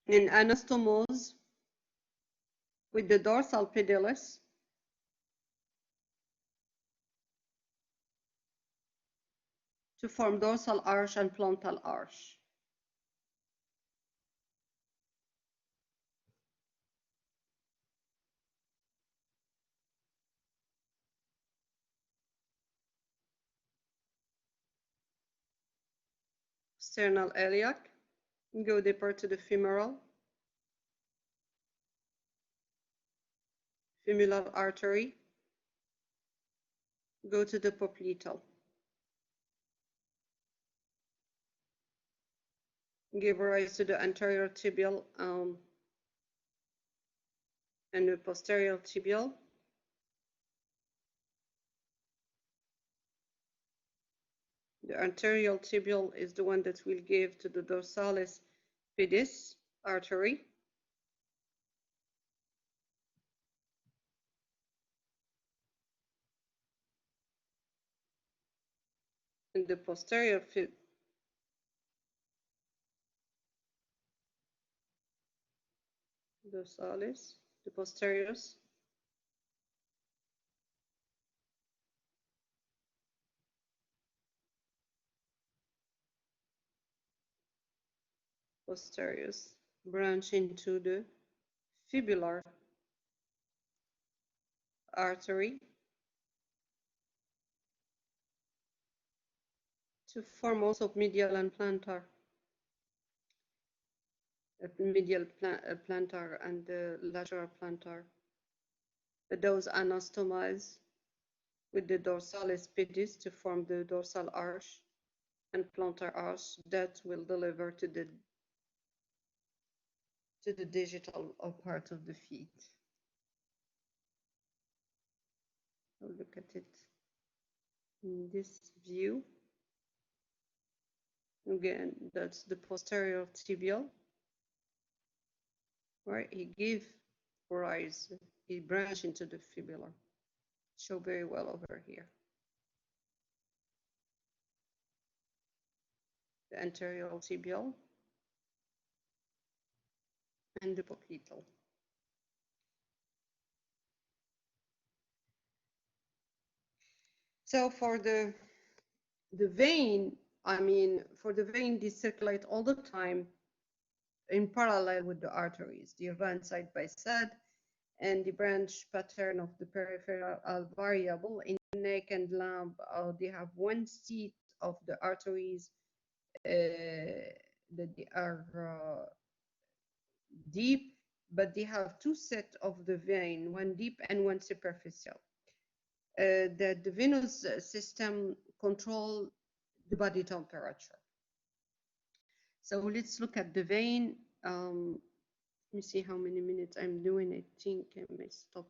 In anastomose with the dorsal pedis, to form dorsal arch and plantar arch. External iliac, go deeper to the femoral artery, go to the popliteal. Give rise to the anterior tibial and the posterior tibial. The anterior tibial is the one that will give to the dorsalis pedis artery. in the posterior dorsalis, the posterius, branch into the fibular artery to form also medial and plantar, plantar and the lateral plantar. Those anastomize with the dorsalis pedis to form the dorsal arch and plantar arch that will deliver to the digital part of the feet. So look at it in this view. Again, that's the posterior tibial, where he give rise, he branch into the fibula. Show very well over here. The anterior tibial and the popliteal. So for the vein, for the vein, they circulate all the time in parallel with the arteries. They run side by side, and the branch pattern of the peripheral are variable. In the neck and limb, they have one seat of the arteries that they are deep, but they have two sets of the vein, one deep and one superficial. The venous system control the body temperature. So let's look at the vein. Let me see how many minutes I'm doing. I think I may stop.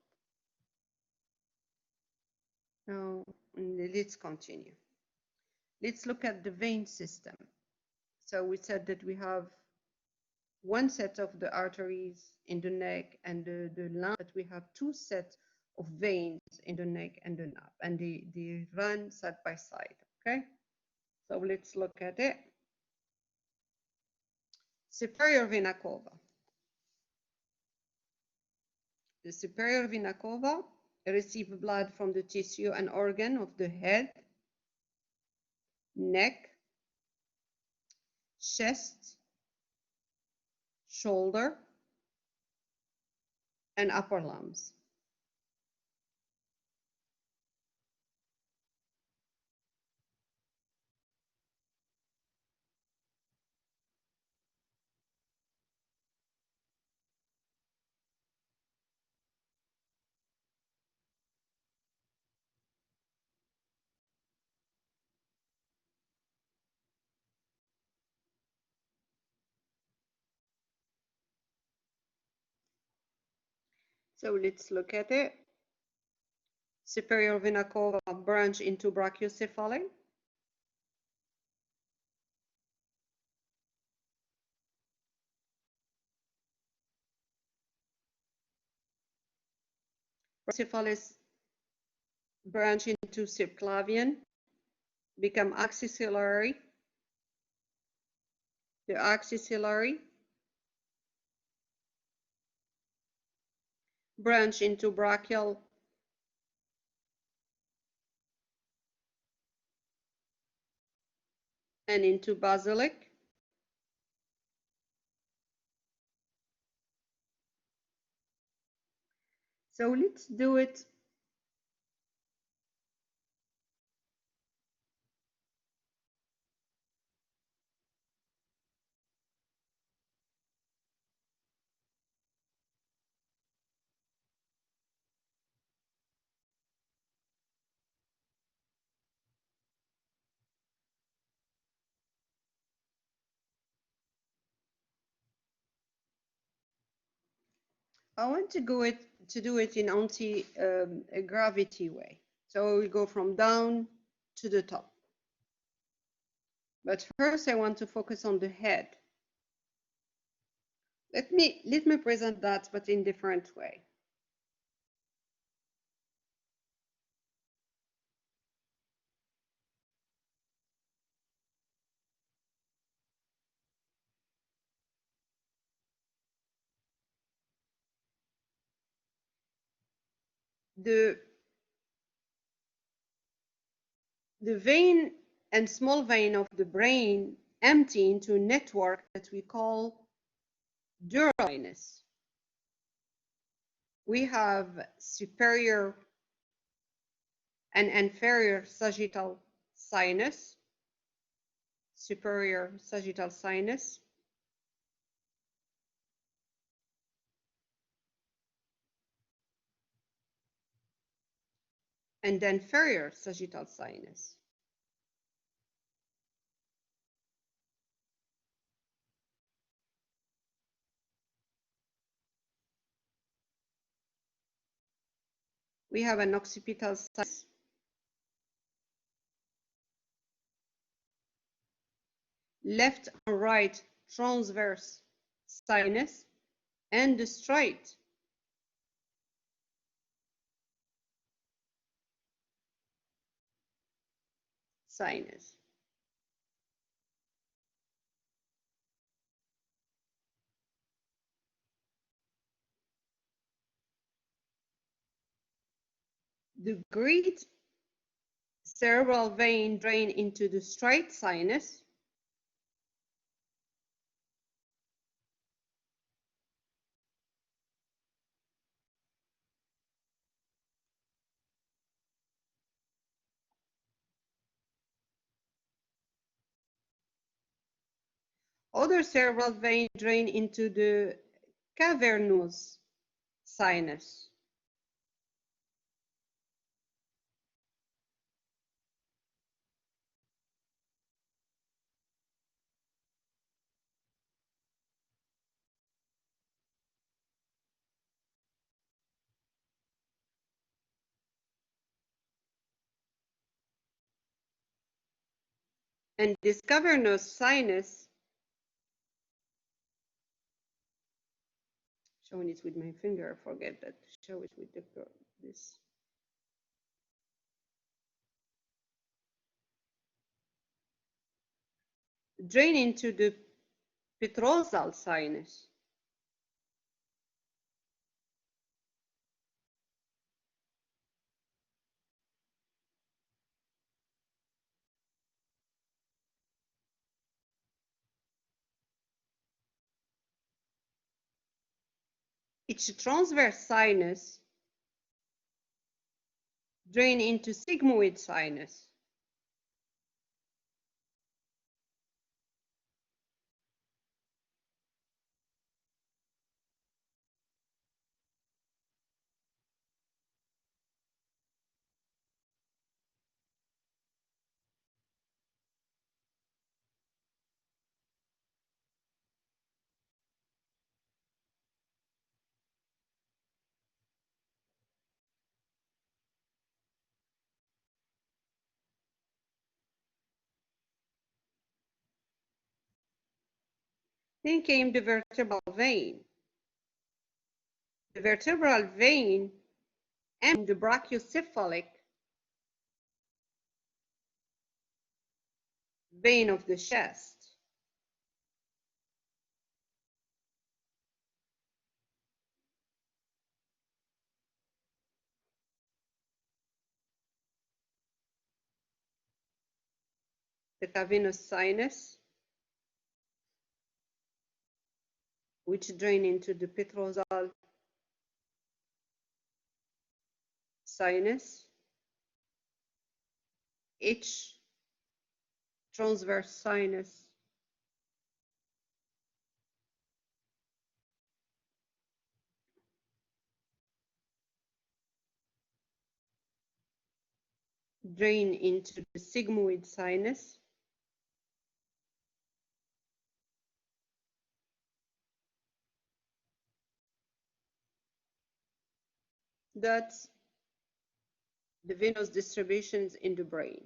Now, let's continue. Let's look at the vein system. So we said that we have one set of the arteries in the neck and the lung, but we have two sets of veins in the neck and the nape, and they run side by side, okay? So let's look at it. Superior vena cava. The superior vena cava receives blood from the tissue and organ of the head, neck, chest, shoulder, and upper limbs. So let's look at it. Superior vena cava branch into brachiocephaly. Brachiocephalus branch into subclavian, become axillary. The axillary branch into brachial and into basilic. So let's do it. I want to do it in anti-gravity way. So we go from down to the top. But first I want to focus on the head. Let me present that, but in different way. The vein and small vein of the brain empty into a network that we call dural sinus. We have superior and inferior sagittal sinus, superior sagittal sinus, and inferior sagittal sinus. We have an occipital sinus, left and right transverse sinus, and the straight sinus. The great cerebral vein drain into the straight sinus. Other cerebral vein drain into the cavernous sinus. And this cavernous sinus, showing it with my finger, I forget that, show it with this. Drain into the petrosal sinus. Each transverse sinus drain into sigmoid sinus. Then came the vertebral vein. The vertebral vein and the brachiocephalic vein of the chest. The cavernous sinus, which drain into the petrosal sinus. Each transverse sinus drain into the sigmoid sinus. That's the venous distributions in the brain.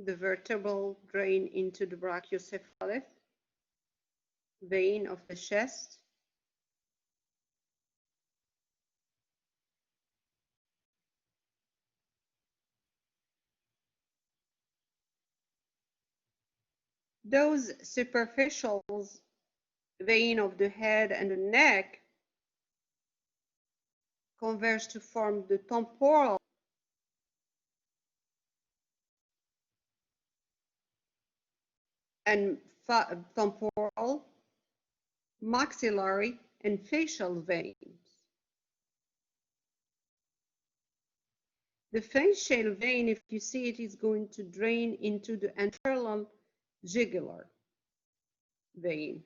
The vertebral drain into the brachiocephalus, vein of the chest. Those superficial vein of the head and the neck converge to form the temporal and temporal, maxillary, and facial veins. The facial vein, if you see it, is going to drain into the internal jugular vein.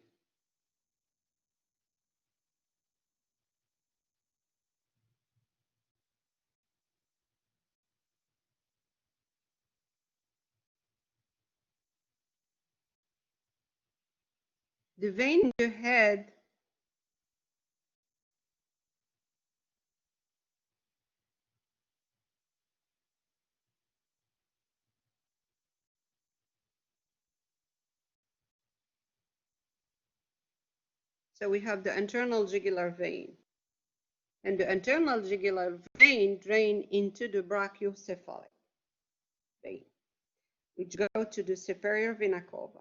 The vein in the head so we have the internal jugular vein. And the internal jugular vein drain into the brachiocephalic vein, which go to the superior vena cava.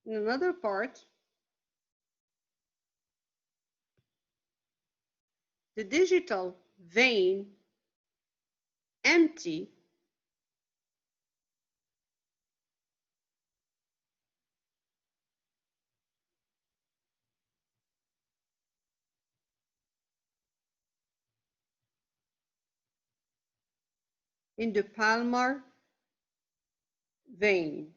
In another part, the digital vein empty in the palmar vein.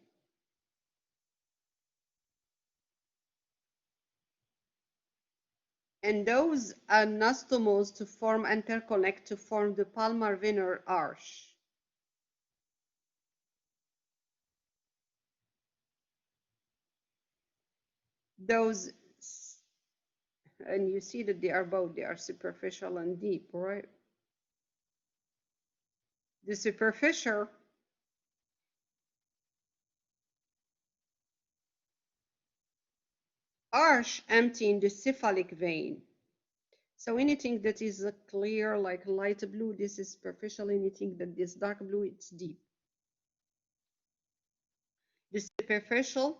And those anastomos to form interconnect to form the palmar venar arch. Those, and you see that they are both, they are superficial and deep, right? The superficial arch empty in the cephalic vein. So anything that is clear, like light blue, this is superficial. Anything that is dark blue, it's deep. The superficial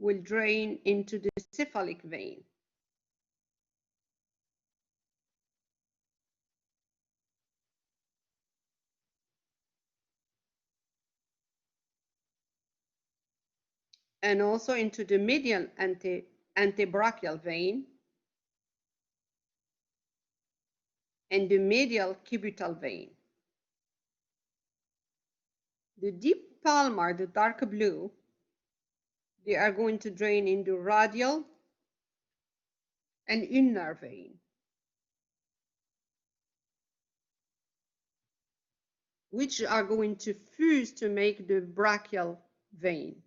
will drain into the cephalic vein. And also into the medial antebrachial vein and the medial cubital vein. The deep palmar, the dark blue, they are going to drain into radial and ulnar vein, which are going to fuse to make the brachial vein.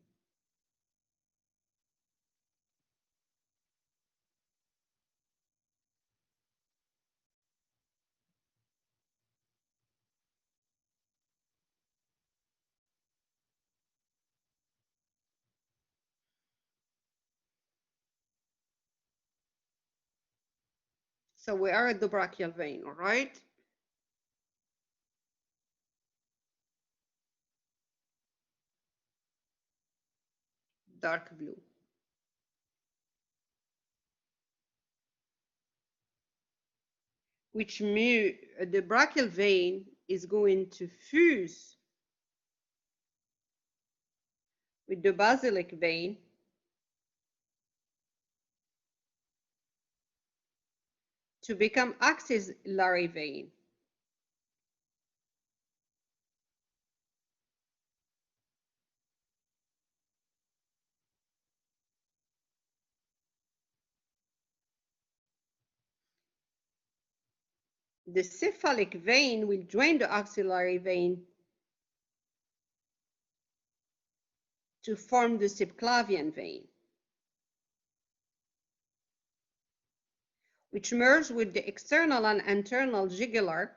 So we are at the brachial vein, all right? Dark blue. Which the brachial vein is going to fuse with the basilic vein to become axillary vein. The cephalic vein will join the axillary vein to form the subclavian vein. which merge with the external and internal jugular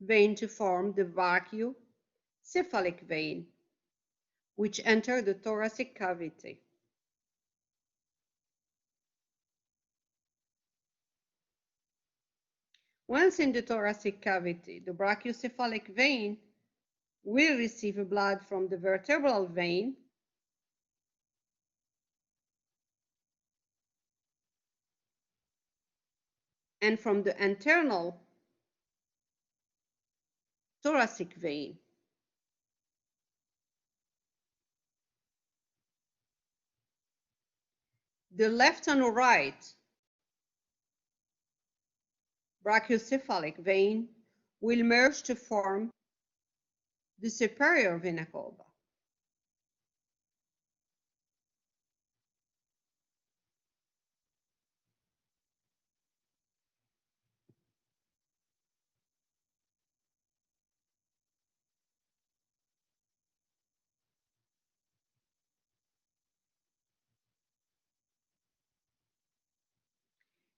vein to form the brachiocephalic vein, which enter the thoracic cavity. Once in the thoracic cavity, the brachiocephalic vein will receive blood from the vertebral vein and from the internal thoracic vein. The left and right brachiocephalic vein will merge to form the superior vena cava.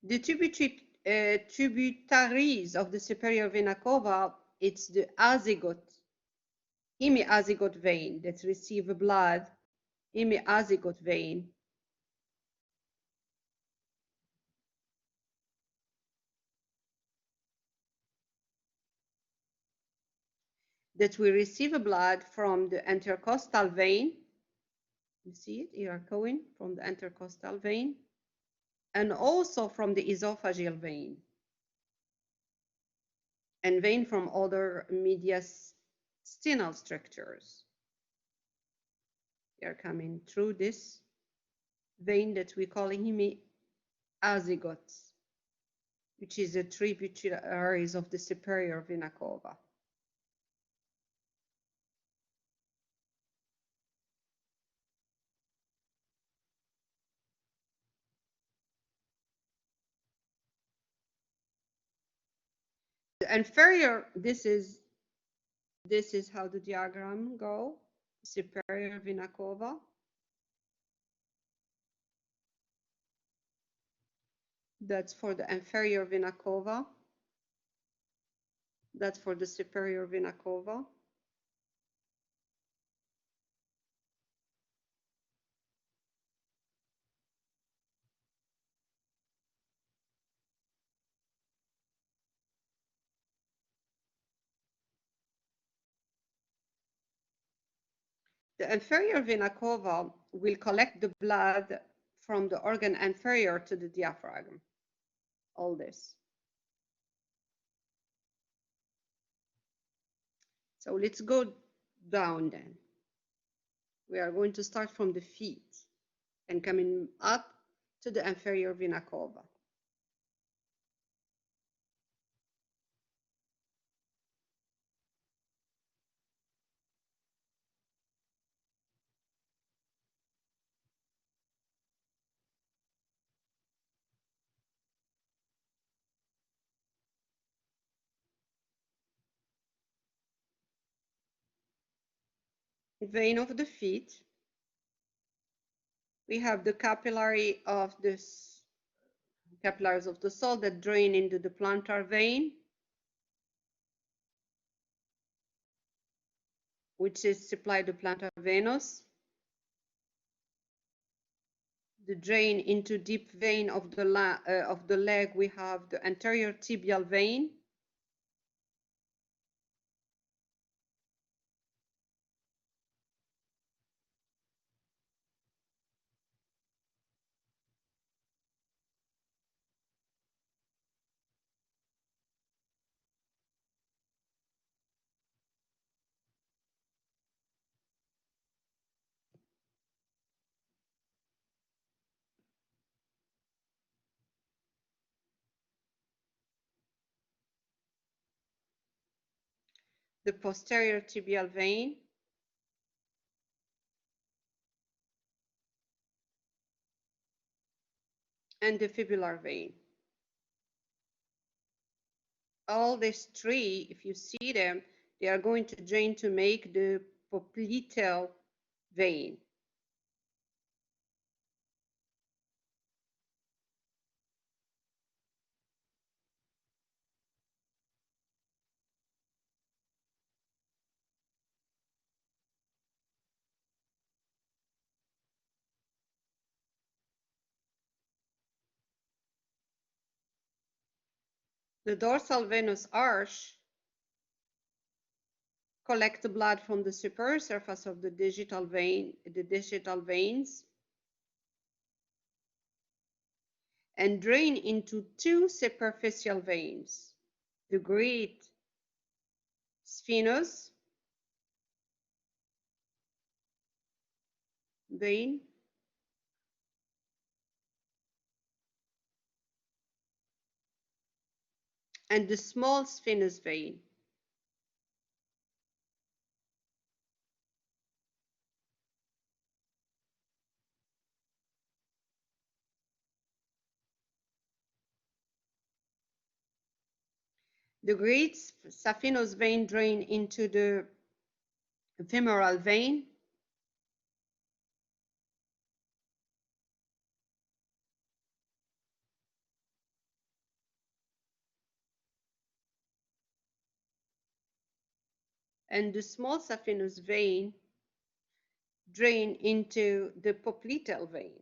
The tributaries of the superior vena cava, it's the hemiazygote vein that receive blood, hemiazygote vein, that will receive blood from the intercostal vein. You see it here going from the intercostal vein, and also from the esophageal vein, and vein from other mediastinal structures. They are coming through this vein that we call hemiazygotes, which is the tributaries of the superior vena cava. The inferior, this is how the diagram go, superior vena cava. That's for the inferior vena cava. That's for the superior vena cava. The inferior vena cava will collect the blood from the organ inferior to the diaphragm. All this. So let's go down then. We are going to start from the feet and coming up to the inferior vena cava. Vein of the feet. We have the capillaries of the soul that drain into the plantar vein, which is supply the plantar venous. The drain into deep vein of the leg, we have the anterior tibial vein. The posterior tibial vein. And the fibular vein. All these three, if you see them, they are going to drain to make the popliteal vein. The dorsal venous arch collects blood from the superior surface of the digital veins, and drain into two superficial veins, the great sphenous vein and the small sphenous vein. The great saphenous vein drain into the femoral vein, and the small saphenous vein drain into the popliteal vein.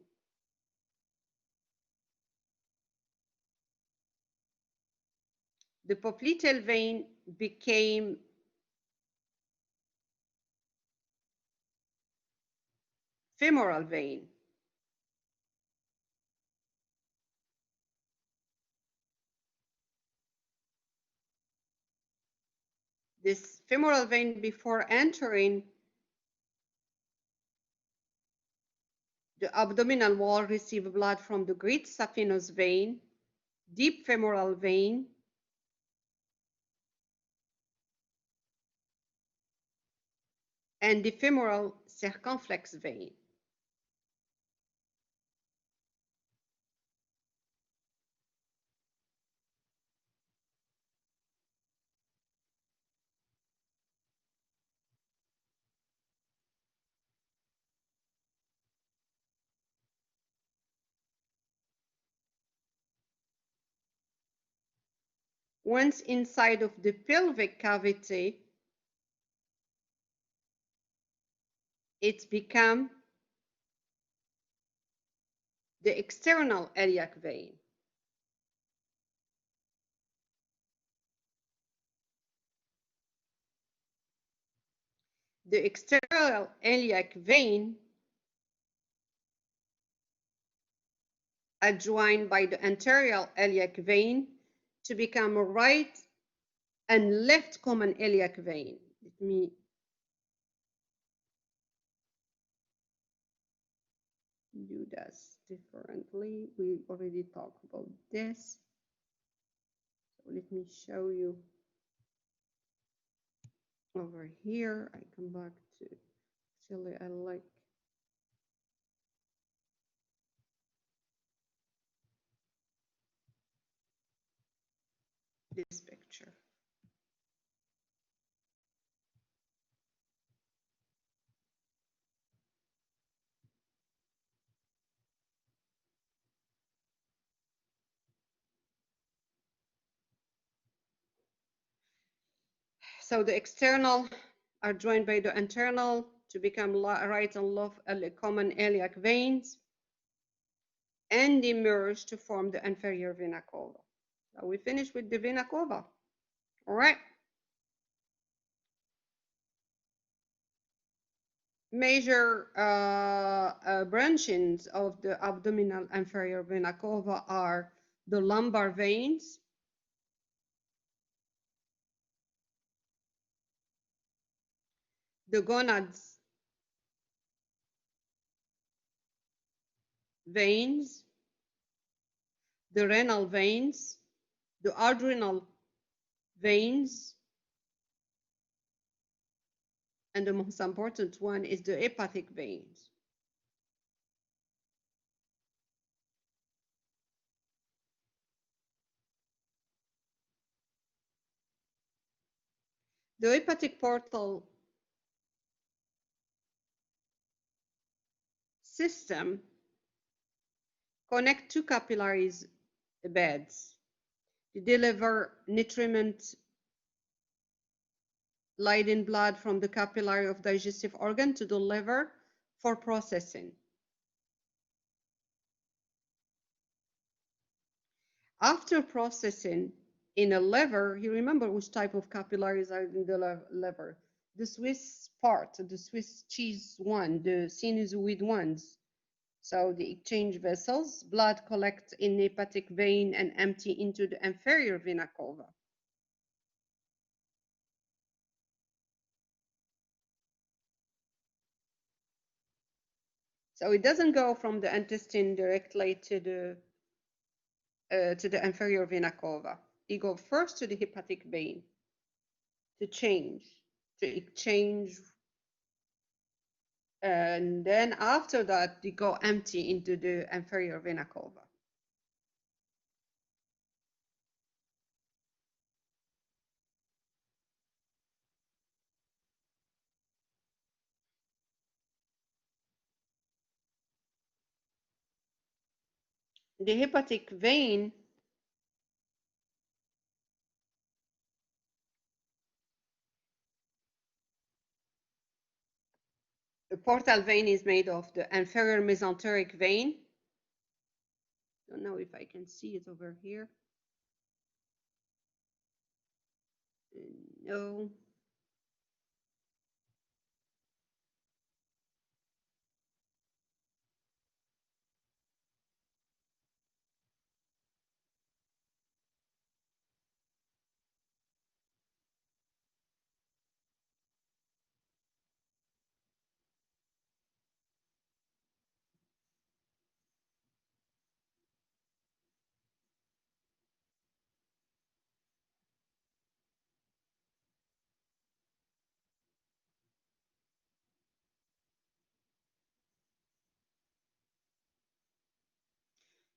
The popliteal vein became femoral vein. This femoral vein, before entering the abdominal wall, receive blood from the great saphenous vein, deep femoral vein, and the femoral circumflex vein. Once inside of the pelvic cavity, it becomes the external iliac vein. The external iliac vein, adjoined by the anterior iliac vein, to become a right and left common iliac vein. Let me do this differently. We already talked about this. So let me show you over here. I come back to, actually I like this picture. So the external are joined by the internal to become right and left common iliac veins and emerge to form the inferior vena cava. So we finish with the vena cava. All right. Major branchings of the abdominal inferior vena cava are the lumbar veins, the gonads veins, the renal veins, the adrenal veins, and the most important one is the hepatic veins. The hepatic portal system connects two capillaries beds. They deliver nutriment laden blood from the capillary of digestive organ to the liver for processing. After processing, in a liver, you remember which type of capillaries are in the liver? The Swiss part, the Swiss cheese one, the sinusoid ones. So the exchange vessels, blood collects in the hepatic vein and empty into the inferior vena cava. So it doesn't go from the intestine directly to the inferior vena cava. It goes first to the hepatic vein to exchange, and then after that, they go empty into the inferior vena cava. The hepatic vein, the portal vein is made of the inferior mesenteric vein. Don't know if I can see it over here. No.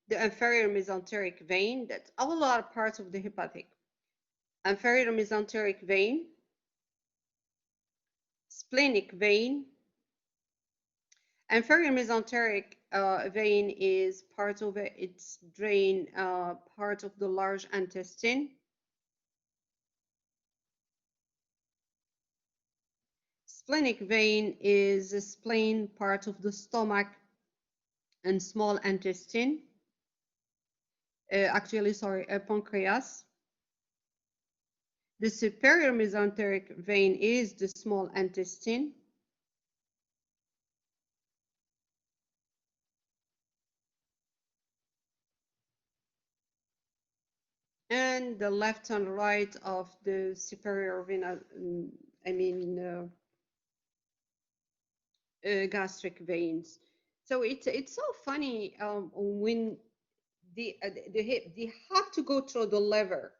The inferior mesenteric vein, that's all are parts of the hepatic. Inferior mesenteric vein, splenic vein. Inferior mesenteric vein is part of it, it's drain part of the large intestine. Splenic vein is a spleen, part of the stomach and small intestine. Pancreas. The superior mesenteric vein is the small intestine. And the left and right of the superior vena, gastric veins. So it's so funny when they have to go through the liver.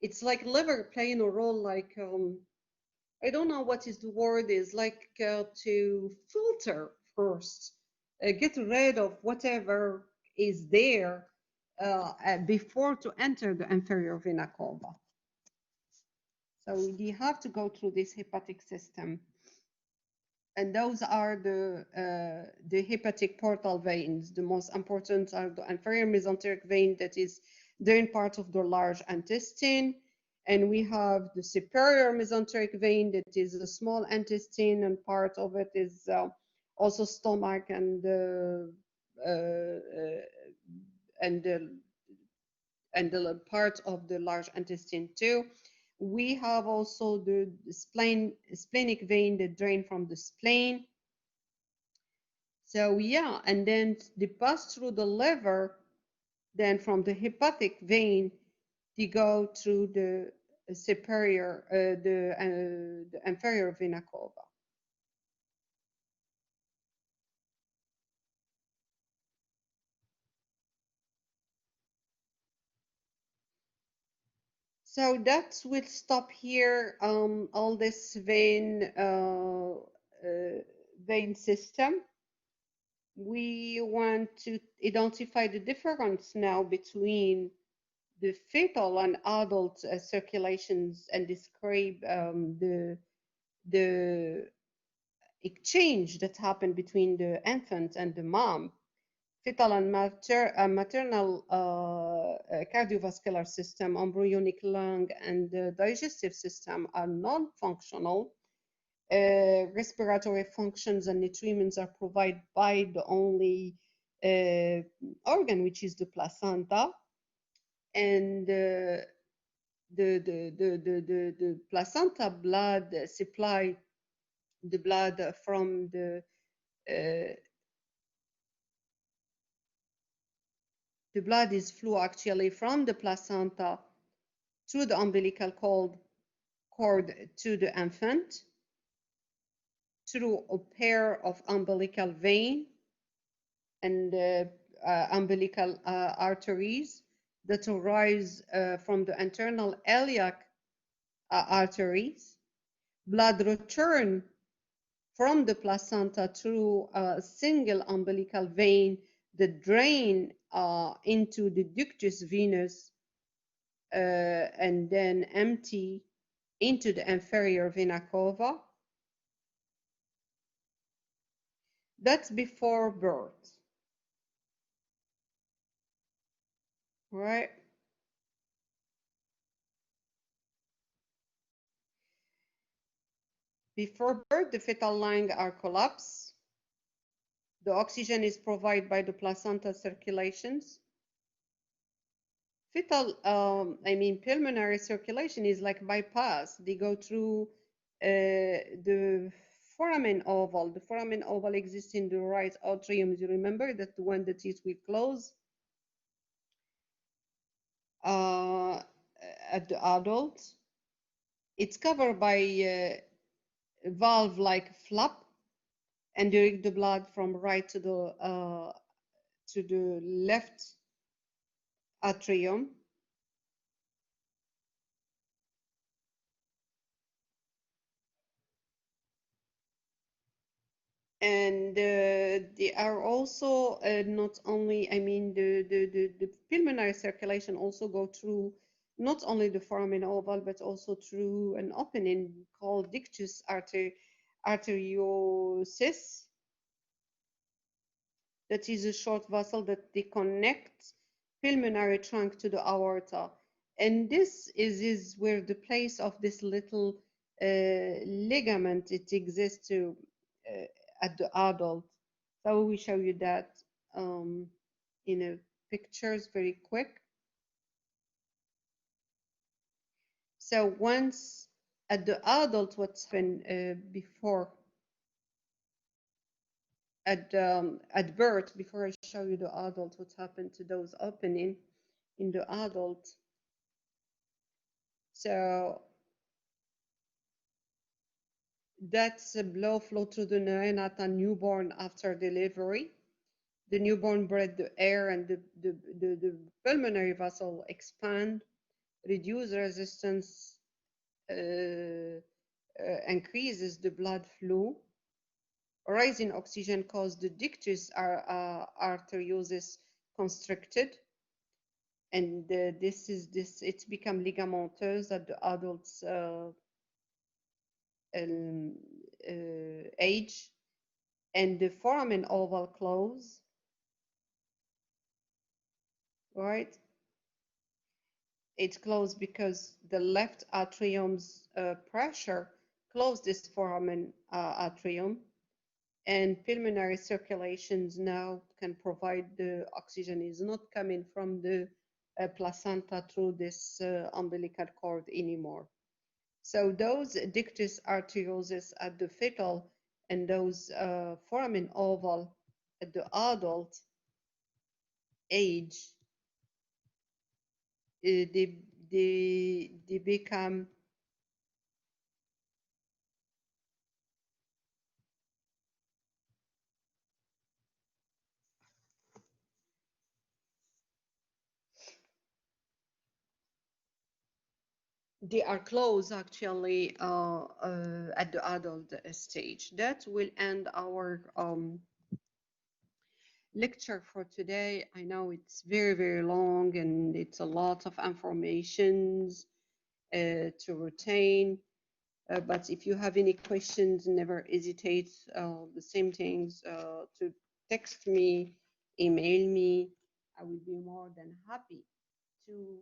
It's like liver playing a role like I don't know what is the word is like to filter first, get rid of whatever is there before to enter the inferior vena cava. So you have to go through this hepatic system. And those are the hepatic portal veins. The most important are the inferior mesenteric vein that is drain part of the large intestine. And we have the superior mesenteric vein that is the small intestine, and part of it is also stomach and and the part of the large intestine too. We have also the splenic vein that drain from the spleen. So yeah, and then they pass through the liver, then from the hepatic vein, they go through the superior, the inferior vena cava. So that will stop here. All this vein system. We want to identify the difference now between the fetal and adult circulations and describe the exchange that happened between the infant and the mom. Fetal and maternal cardiovascular system, embryonic lung, and the digestive system are non-functional. Respiratory functions and nutriments are provided by the only organ, which is the placenta. And the placenta blood supply the blood from the blood is flow actually from the placenta through the umbilical cord to the infant through a pair of umbilical vein and umbilical arteries that arise from the internal iliac arteries. Blood return from the placenta through a single umbilical vein that drain into the ductus venous and then empty into the inferior vena cava. That's before birth, right? Before birth, the fetal lung are collapsed. The oxygen is provided by the placenta circulations. Fetal, pulmonary circulation is like bypass. They go through the foramen oval. The foramen oval exists in the right atrium. You remember that when the teeth will close at the adult. It's covered by a valve-like flap and direct the blood from right to the left atrium. And they are also not only, the pulmonary circulation also go through not only the foramen oval, but also through an opening called ductus arteriosus. That is a short vessel that they connect pulmonary trunk to the aorta. And this is where the place of this little ligament it exists to at the adult. So we show you that in a pictures very quick. So once at the adult, what's happened before at birth, before I show you the adult, what happened to those opening in the adult. So that's a blood flow through the neonatal newborn after delivery. The newborn breathes the air and the pulmonary vessel expand, reduce resistance, increases the blood flow. Rising oxygen causes the ductus arteriosus constricted, and it's become ligamentous at the adult's age, and the foramen oval close, right? It's closed because the left atrium's pressure closed this foramen atrium, and pulmonary circulations now can provide the oxygen is not coming from the placenta through this umbilical cord anymore. So those ductus arteriosus at the fetal and those foramen oval at the adult age, they become they are close actually at the adult stage. That will end our lecture for today. I know it's very, very long and it's a lot of informations to retain. But if you have any questions, never hesitate. The same things to text me, email me. I will be more than happy to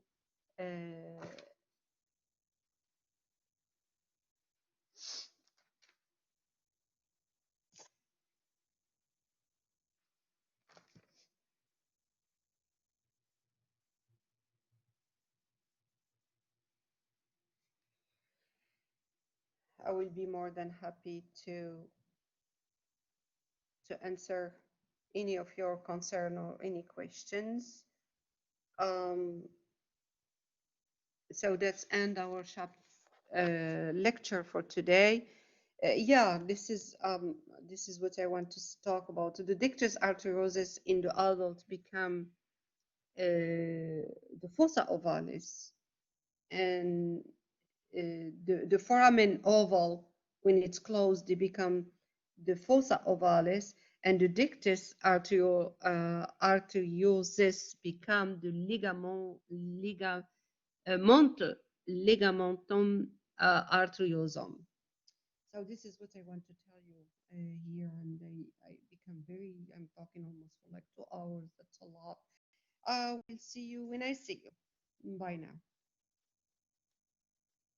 I will be more than happy to answer any of your concern or any questions. Um, so that's end our lecture for today. Yeah, this is what I want to talk about. The dictus arteriosus in the adult become the fossa ovalis, and the foramen oval, when it's closed, they become the fossa ovalis, and the dictus arteriosus become the ligamentum arteriosum. So this is what I want to tell you here, and I become very. I'm talking almost for like 2 hours. That's a lot. We'll see you when I see you. Bye now.